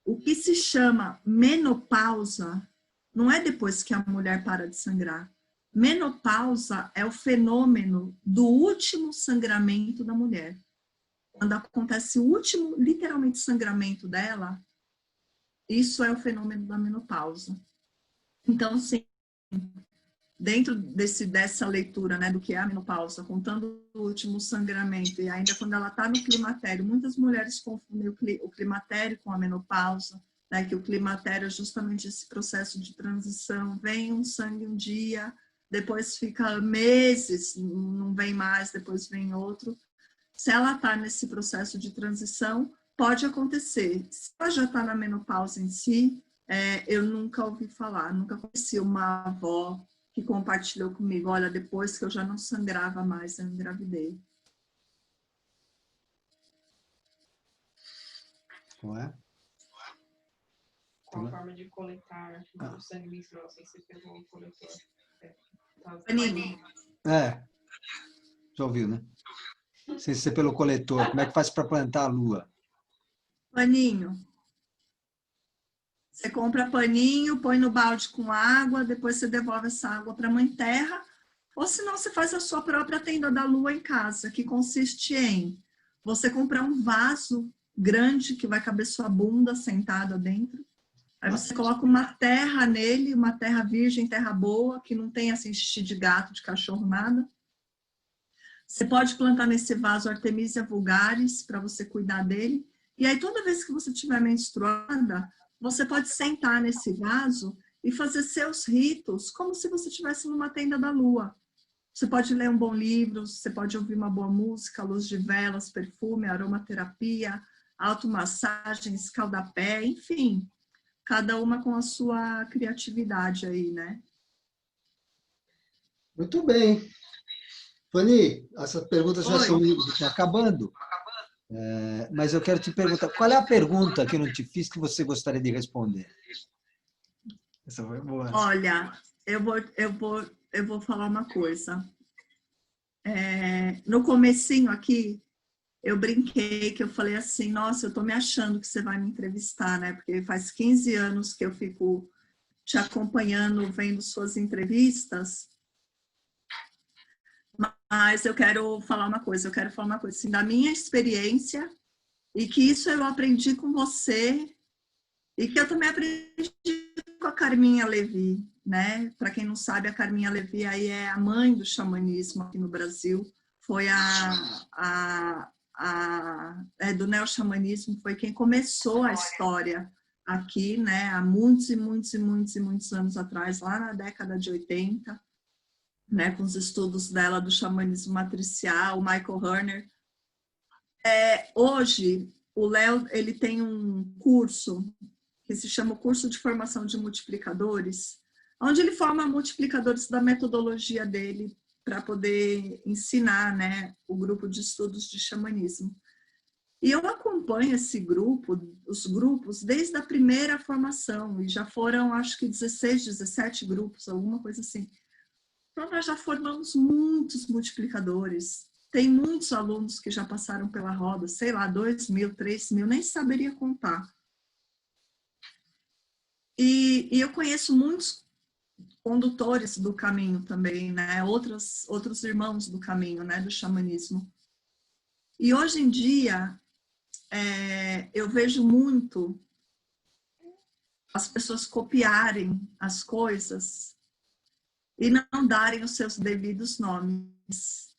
O que se chama menopausa não é depois que a mulher para de sangrar. Menopausa é o fenômeno do último sangramento da mulher. Quando acontece o último, literalmente, sangramento dela, isso é o fenômeno da menopausa. Então, sim, dentro dessa leitura, né, do que é a menopausa, contando o último sangramento, e ainda quando ela está no climatério, muitas mulheres confundem o climatério com a menopausa, né, que o climatério é justamente esse processo de transição, vem um sangue um dia, depois fica meses, não vem mais, depois vem outro. Se ela está nesse processo de transição, pode acontecer. Se ela já está na menopausa em si, eu nunca ouvi falar, nunca conheci uma avó que compartilhou comigo, olha, depois que eu já não sangrava mais, eu engravidei. Não é? Qual a forma de coletar o sangue menstrual sem ser pelo coletor? Paninho. Já ouviu, né? Sem ser pelo coletor. Como é que faz para plantar a lua? Paninho. Você compra paninho, põe no balde com água, depois você devolve essa água para a Mãe Terra, ou senão você faz a sua própria tenda da lua em casa, que consiste em você comprar um vaso grande que vai caber sua bunda sentada dentro. Aí você coloca uma terra nele, uma terra virgem, terra boa, que não tem assim xixi de gato, de cachorro, nada. Você pode plantar nesse vaso Artemisia vulgaris para você cuidar dele. E aí toda vez que você estiver menstruada, você pode sentar nesse vaso e fazer seus ritos como se você estivesse numa tenda da lua. Você pode ler um bom livro, você pode ouvir uma boa música, luz de velas, perfume, aromaterapia, automassagem, escaldapé, enfim. Cada uma com a sua criatividade aí, né? Muito bem. Fanny, essas perguntas já estão acabando. Mas eu quero te perguntar, qual é a pergunta que eu não te fiz que você gostaria de responder? Essa foi boa. Olha, eu vou falar uma coisa. No comecinho aqui, eu brinquei, que eu falei assim, nossa, eu tô me achando que você vai me entrevistar, né? Porque faz 15 anos que eu fico te acompanhando, vendo suas entrevistas. Mas eu quero falar uma coisa, assim, da minha experiência, e que isso eu aprendi com você, e que eu também aprendi com a Carminha Levi, né? Para quem não sabe, a Carminha Levi aí é a mãe do xamanismo aqui no Brasil, foi do neoxamanismo, foi quem começou a história aqui, né? Há muitos e muitos e muitos e muitos anos atrás, lá na década de 80, né, com os estudos dela do xamanismo matricial, o Michael Herner. Hoje, o Léo ele tem um curso que se chama o Curso de Formação de Multiplicadores, onde ele forma multiplicadores da metodologia dele para poder ensinar, né, o grupo de estudos de xamanismo. E eu acompanho esse grupo, os grupos, desde a primeira formação, e já foram, acho que 16, 17 grupos, alguma coisa assim. Então, nós já formamos muitos multiplicadores. Tem muitos alunos que já passaram pela roda, sei lá, 2.000, 3.000, nem saberia contar. E eu conheço muitos condutores do caminho também, né? Outros irmãos do caminho, né? Do xamanismo. E hoje em dia, eu vejo muito as pessoas copiarem as coisas e não darem os seus devidos nomes.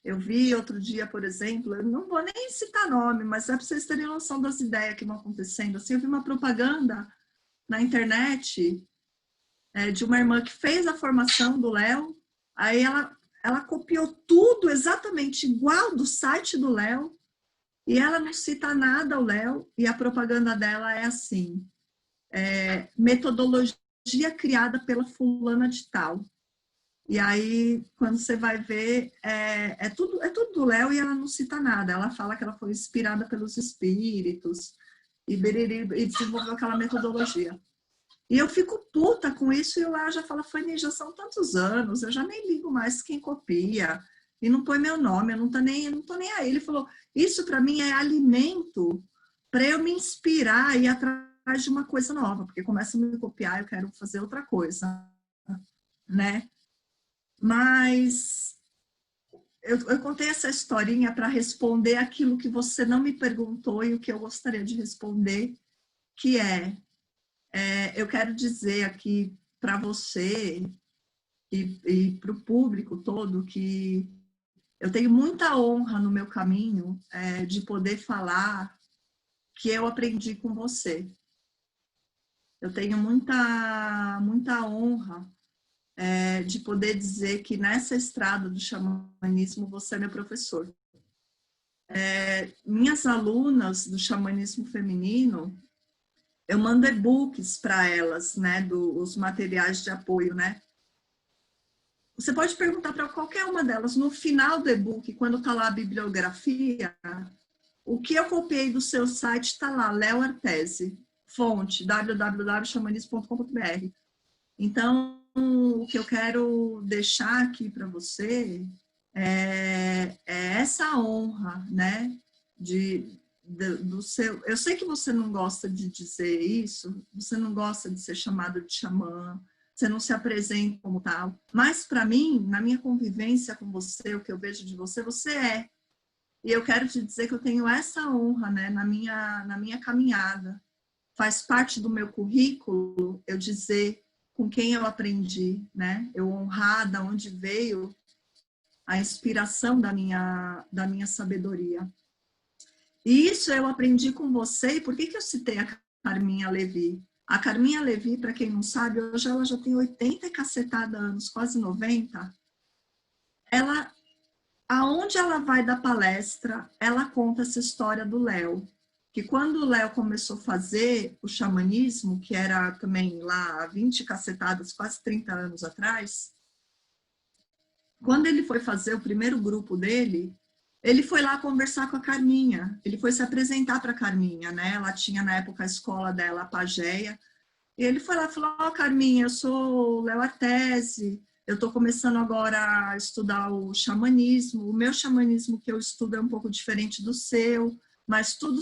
Eu vi outro dia, por exemplo, eu não vou nem citar nome, mas é para vocês terem noção das ideias que vão acontecendo. Assim, eu vi uma propaganda na internet de uma irmã que fez a formação do Léo, aí ela copiou tudo exatamente igual do site do Léo, e ela não cita nada ao Léo, e a propaganda dela é assim, metodologia criada pela fulana de tal. E aí, quando você vai ver, é tudo do Léo e ela não cita nada. Ela fala que ela foi inspirada pelos espíritos e desenvolveu aquela metodologia. E eu fico puta com isso e o Léo já fala, Fanny, já são tantos anos, eu já nem ligo mais quem copia e não põe meu nome, eu não tô nem aí. Ele falou, isso para mim é alimento para eu me inspirar e ir atrás de uma coisa nova, porque começa a me copiar, eu quero fazer outra coisa, né? Mas eu contei essa historinha para responder aquilo que você não me perguntou e o que eu gostaria de responder, que eu quero dizer aqui para você e para o público todo que eu tenho muita honra no meu caminho de poder falar que eu aprendi com você. Eu tenho muita honra de poder dizer que nessa estrada do xamanismo você é meu professor. Minhas alunas do xamanismo feminino, eu mando e-books para elas, né, os materiais de apoio, né? Você pode perguntar para qualquer uma delas, no final do e-book, quando está lá a bibliografia, o que eu copiei do seu site está lá, Léo Artese, fonte, www.xamanismo.com.br. Então, o que eu quero deixar aqui para você é essa honra, né, do seu... Eu sei que você não gosta de dizer isso, você não gosta de ser chamado de xamã, você não se apresenta como tal, mas para mim, na minha convivência com você, o que eu vejo de você, você é. E eu quero te dizer que eu tenho essa honra, né, na minha caminhada. Faz parte do meu currículo eu dizer com quem eu aprendi, né? Eu honrar de onde veio a inspiração da minha sabedoria. E isso eu aprendi com você. E por que eu citei a Carminha Levi? A Carminha Levi, para quem não sabe, hoje ela já tem 80 e cacetada anos, quase 90. Aonde ela vai dar palestra, ela conta essa história do Léo. Que quando o Léo começou a fazer o xamanismo, que era também lá 20 cacetadas, quase 30 anos atrás, quando ele foi fazer o primeiro grupo dele, ele foi lá conversar com a Carminha, ele foi se apresentar para a Carminha, né? Ela tinha na época a escola dela, a Pageia, e ele foi lá e falou, Carminha, eu sou o Léo Artese, eu estou começando agora a estudar o xamanismo, o meu xamanismo que eu estudo é um pouco diferente do seu, mas tudo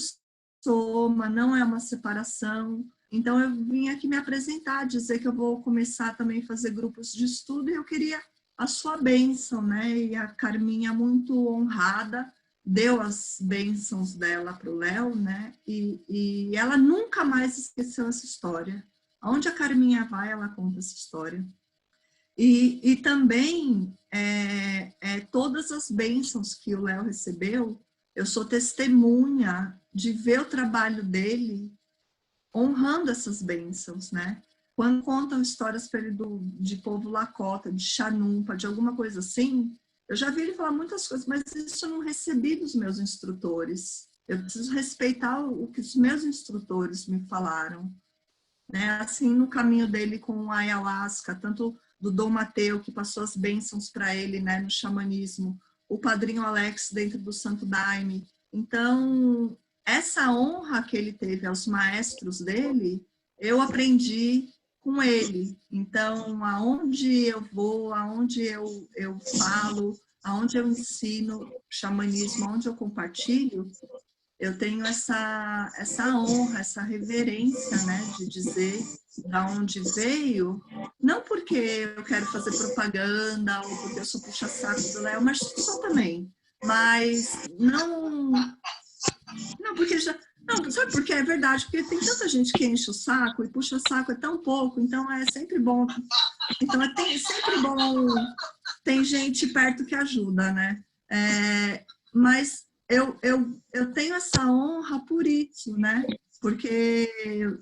soma, não é uma separação. Então, eu vim aqui me apresentar, dizer que eu vou começar também a fazer grupos de estudo e eu queria a sua bênção, né? E a Carminha, muito honrada, deu as bênçãos dela para o Léo, né? E ela nunca mais esqueceu essa história. Onde a Carminha vai, ela conta essa história. E também todas as bênçãos que o Léo recebeu, eu sou testemunha de ver o trabalho dele honrando essas bênçãos, né? Quando contam histórias para ele de povo Lakota, de Xanumpa, de alguma coisa assim, eu já vi ele falar muitas coisas, mas isso eu não recebi dos meus instrutores. Eu preciso respeitar o que os meus instrutores me falaram, né? Assim, no caminho dele com o Ayahuasca, tanto do Dom Mateu, que passou as bênçãos para ele, né, no xamanismo, o padrinho Alex dentro do Santo Daime. Então, essa honra que ele teve aos maestros dele, eu aprendi com ele. Então, aonde eu vou, aonde eu falo, aonde eu ensino xamanismo, aonde eu compartilho, eu tenho essa honra, essa reverência, né, de dizer da onde veio, não porque eu quero fazer propaganda ou porque eu sou puxa-saco do Léo, mas sou também. Mas não porque já... Não, sabe por que é verdade? Porque tem tanta gente que enche o saco e puxa saco é tão pouco, então é sempre bom. Então é sempre bom, tem gente perto que ajuda, né? Mas eu tenho essa honra por isso, né? Porque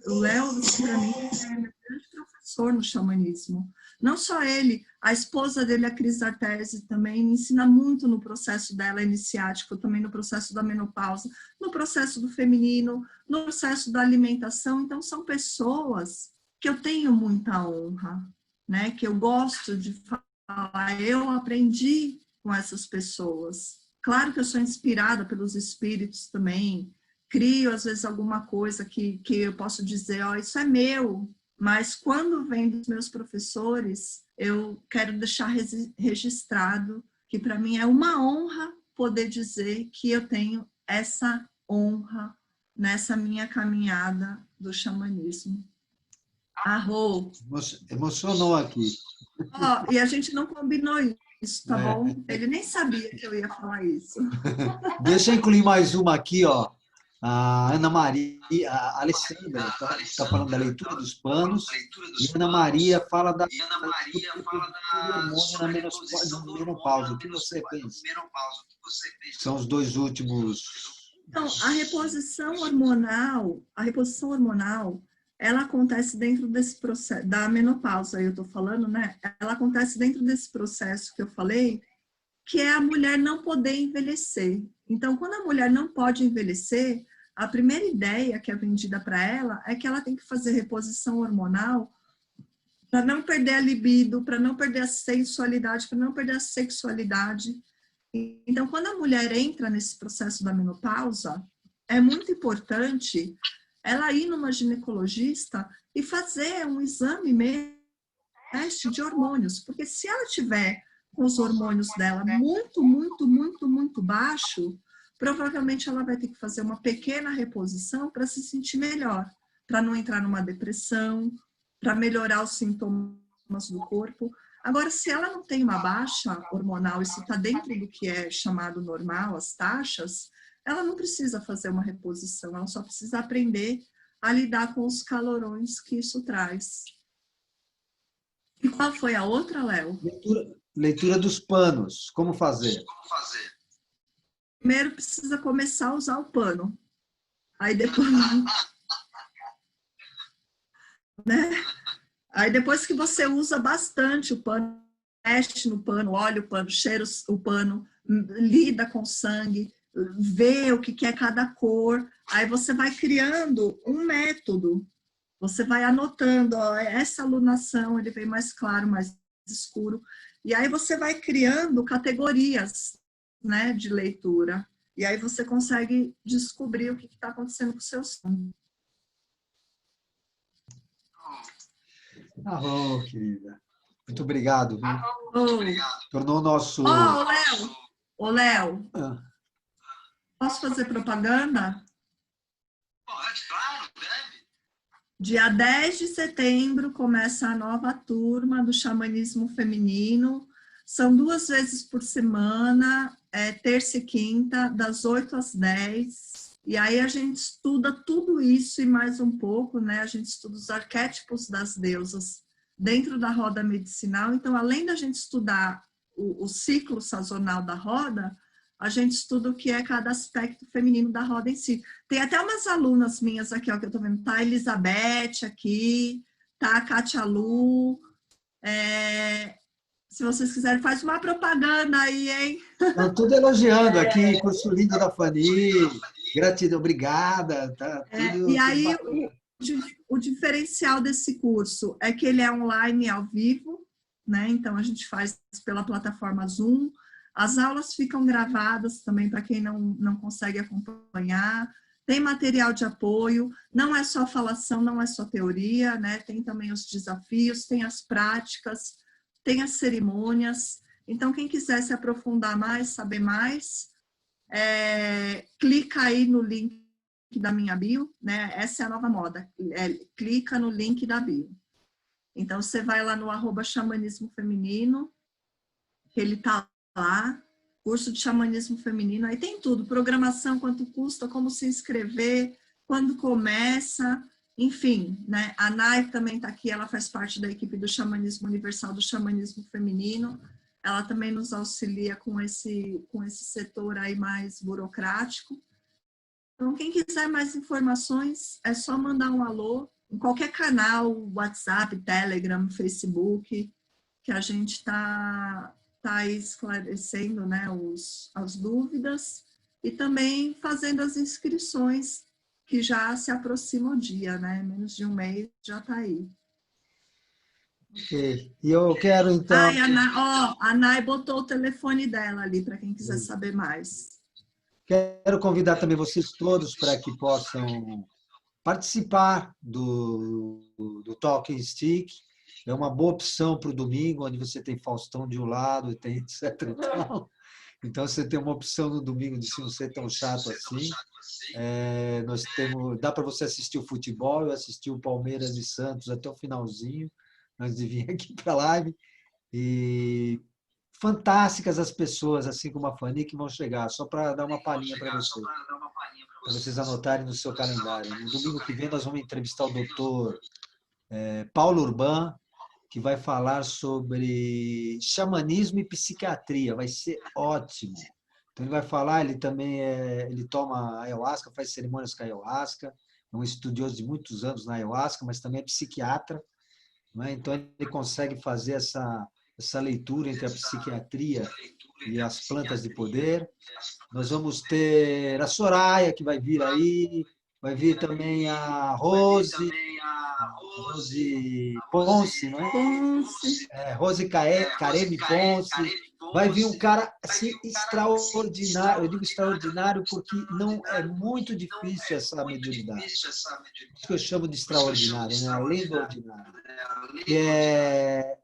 o Léo, para mim, é meu grande professor no xamanismo. Não só ele, a esposa dele, a Cris Artese, também me ensina muito no processo dela iniciático, também no processo da menopausa, no processo do feminino, no processo da alimentação. Então, são pessoas que eu tenho muita honra, né? Que eu gosto de falar, eu aprendi com essas pessoas. Claro que eu sou inspirada pelos espíritos também, crio às vezes alguma coisa que eu posso dizer, ó, isso é meu, mas quando vem dos meus professores, eu quero deixar registrado que para mim é uma honra poder dizer que eu tenho essa honra nessa minha caminhada do xamanismo. Arro. Emocionou aqui. Ó, e a gente não combinou isso, tá bom? Ele nem sabia que eu ia falar isso. Deixa eu incluir mais uma aqui, ó. A Ana Maria, a Alessandra está falando da leitura dos panos, e a Ana Maria fala da hormônio na menopausa. O que você pensa? São os dois últimos. Então, a reposição hormonal, ela acontece dentro desse processo, da menopausa, eu estou falando, né? Ela acontece dentro desse processo que eu falei, que é a mulher não poder envelhecer. Então, quando a mulher não pode envelhecer, a primeira ideia que é vendida para ela é que ela tem que fazer reposição hormonal para não perder a libido, para não perder a sensualidade, para não perder a sexualidade. Então, quando a mulher entra nesse processo da menopausa, é muito importante ela ir numa ginecologista e fazer um exame mesmo, teste de hormônios, porque se ela tiver com os hormônios dela muito baixo, provavelmente ela vai ter que fazer uma pequena reposição para se sentir melhor, para não entrar numa depressão, para melhorar os sintomas do corpo. Agora, se ela não tem uma baixa hormonal, isso está dentro do que é chamado normal, as taxas, ela não precisa fazer uma reposição, ela só precisa aprender a lidar com os calorões que isso traz. E qual foi a outra, Léo? Leitura dos panos. Como fazer? Primeiro precisa começar a usar o pano. Aí depois... né? Aí depois que você usa bastante o pano, mexe no pano, olha o pano, cheira o pano, lida com sangue, vê o que é cada cor, aí você vai criando um método. Você vai anotando, ó, essa alunação, ele vem mais claro, mais escuro. E aí você vai criando categorias, né, de leitura. E aí você consegue descobrir o que está acontecendo com o seu sono. Ah, bom, querida. Muito obrigado. Oh. Tornou o nosso... Ô, Léo. Posso fazer propaganda? Pode, claro, deve. Dia 10 de setembro começa a nova turma do xamanismo feminino. São 2 vezes por semana, terça e quinta, das 8 às 10. E aí a gente estuda tudo isso e mais um pouco, né? A gente estuda os arquétipos das deusas dentro da roda medicinal. Então, além da gente estudar o ciclo sazonal da roda, a gente estuda o que é cada aspecto feminino da roda em si. Tem até umas alunas minhas aqui, ó, que eu tô vendo. Tá a Elizabeth aqui, tá a Katia Lu. Se vocês quiserem, faz uma propaganda aí, hein? Estão tudo elogiando aqui, curso lindo da Fanny. Gratidão, obrigada. Tá tudo, e aí, tudo o diferencial desse curso é que ele é online ao vivo, né? Então, a gente faz pela plataforma Zoom. As aulas ficam gravadas também para quem não consegue acompanhar. Tem material de apoio, não é só falação, não é só teoria, né? Tem também os desafios, tem as práticas, tem as cerimônias. Então, quem quiser se aprofundar mais, saber mais, clica aí no link da minha bio, né? Essa é a nova moda, clica no link da bio. Então, você vai lá no @xamanismo feminino, que ele tá lá, curso de xamanismo feminino, aí tem tudo, programação, quanto custa, como se inscrever, quando começa, enfim, né? A Nai também está aqui, ela faz parte da equipe do Xamanismo Universal, do xamanismo feminino, ela também nos auxilia com esse setor aí mais burocrático. Então, quem quiser mais informações, é só mandar um alô em qualquer canal, WhatsApp, Telegram, Facebook, que a gente está aí esclarecendo, né, as dúvidas e também fazendo as inscrições, que já se aproxima o dia, né? Menos de um mês já está aí. Ok. E eu quero, então... A Nai botou o telefone dela ali, para quem quiser saber mais. Quero convidar também vocês todos para que possam participar do Talking Stick. É uma boa opção para o domingo, onde você tem Faustão de um lado e tem etc. Então, você tem uma opção no domingo de se não ser tão chato assim. Dá para você assistir o futebol, eu assisti o Palmeiras e Santos até o finalzinho, antes de vir aqui para a live. E fantásticas as pessoas, assim como a Fanny, que vão chegar, só para dar uma palhinha para vocês anotarem no seu calendário. No domingo que vem nós vamos entrevistar o doutor Paulo Urban, que vai falar sobre xamanismo e psiquiatria, vai ser ótimo. Então ele vai falar, ele também ele toma ayahuasca, faz cerimônias com ayahuasca, é um estudioso de muitos anos na ayahuasca, mas também é psiquiatra, né? Então ele consegue fazer essa leitura entre a psiquiatria e as plantas de poder. Nós vamos ter a Soraya, que vai vir aí, vai vir também a Rose Ponce, não é? Ponce. Rose Careme Ponce. Vai vir um cara assim, extraordinário. Eu digo extraordinário porque não é muito difícil essa mediunidade. Isso que eu chamo de extraordinário, né? Além do ordinário. Que é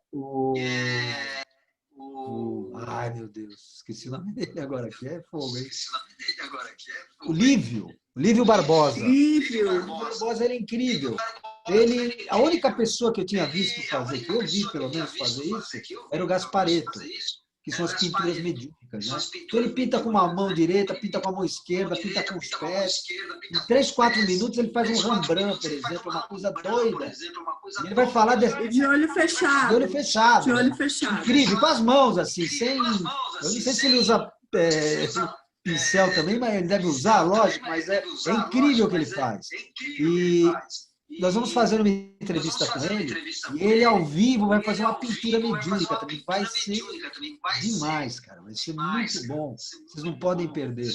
ai, meu Deus, esqueci o nome dele agora, que é fogo, hein? O Lívio Barbosa. Lívio Barbosa, ele é incrível. A única pessoa que eu tinha visto fazer, que eu vi pelo menos fazer isso, era o Gasparetto, que são as pinturas mediúnicas, né? Então ele pinta com uma mão direita, pinta com a mão esquerda, pinta com os pés. Em 3, 4 minutos ele faz um Rembrandt, por exemplo, uma coisa doida. E ele vai falar de olho fechado. De olho fechado. De olho fechado. Incrível, com as mãos, assim, sem... Eu não sei se ele usa pincel também, mas ele deve usar, lógico, mas é incrível o que ele faz. E nós vamos fazer uma entrevista com ele, e ele, ao vivo, vai fazer uma pintura mediúnica também. Vai ser demais, cara. Vai ser muito bom. Vocês não podem perder.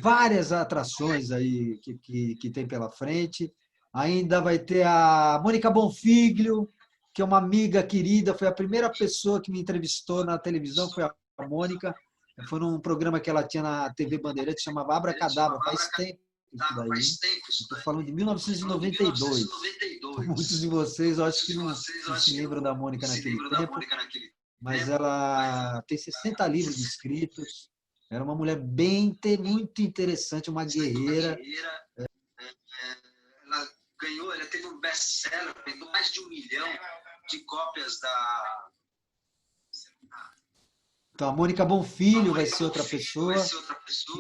Várias atrações aí que tem pela frente. Ainda vai ter a Mônica Bonfiglio, que é uma amiga querida, foi a primeira pessoa que me entrevistou na televisão, foi a Mônica. Foi num programa que ela tinha na TV Bandeirantes, chamava Abracadabra, faz tempo isso daí. Estou falando de 1992. Muitos de vocês, eu acho que não se lembram da Mônica naquele tempo, mas ela tem 60 livros escritos, era uma mulher muito interessante, uma guerreira. Ela teve um best-seller, vendeu mais de 1 milhão de cópias da... Então, a Mônica Bonfilho vai ser outra pessoa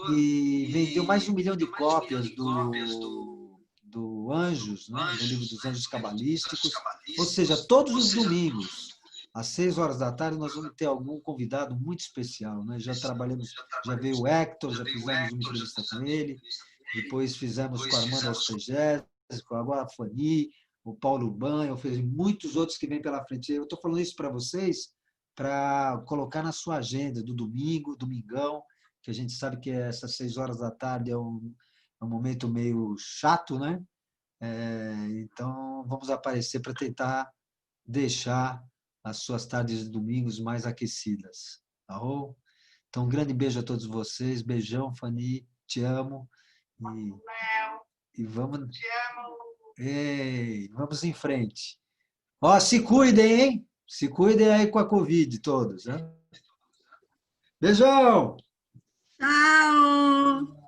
que vendeu mais de 1 milhão de cópias do Anjos, né? Do livro dos Anjos Cabalísticos. Ou seja, todos os domingos, às 6 horas da tarde, nós vamos ter algum convidado muito especial, né? Já veio o Hector, já fizemos uma entrevista com ele, depois fizemos com a Armanda Aspegés, agora a Fanny, o Paulo Banho, fiz muitos outros que vêm pela frente. Eu estou falando isso para vocês, para colocar na sua agenda do domingo, domingão, que a gente sabe que essas 6 horas da tarde é um momento meio chato, né? Então, vamos aparecer para tentar deixar as suas tardes de domingos mais aquecidas. Tá bom? Então, um grande beijo a todos vocês. Beijão, Fanny. Te amo. E vamos... Te amo. Ei, vamos em frente. Ó, se cuidem, hein? Se cuidem aí com a Covid todos, né? Beijão! Tchau!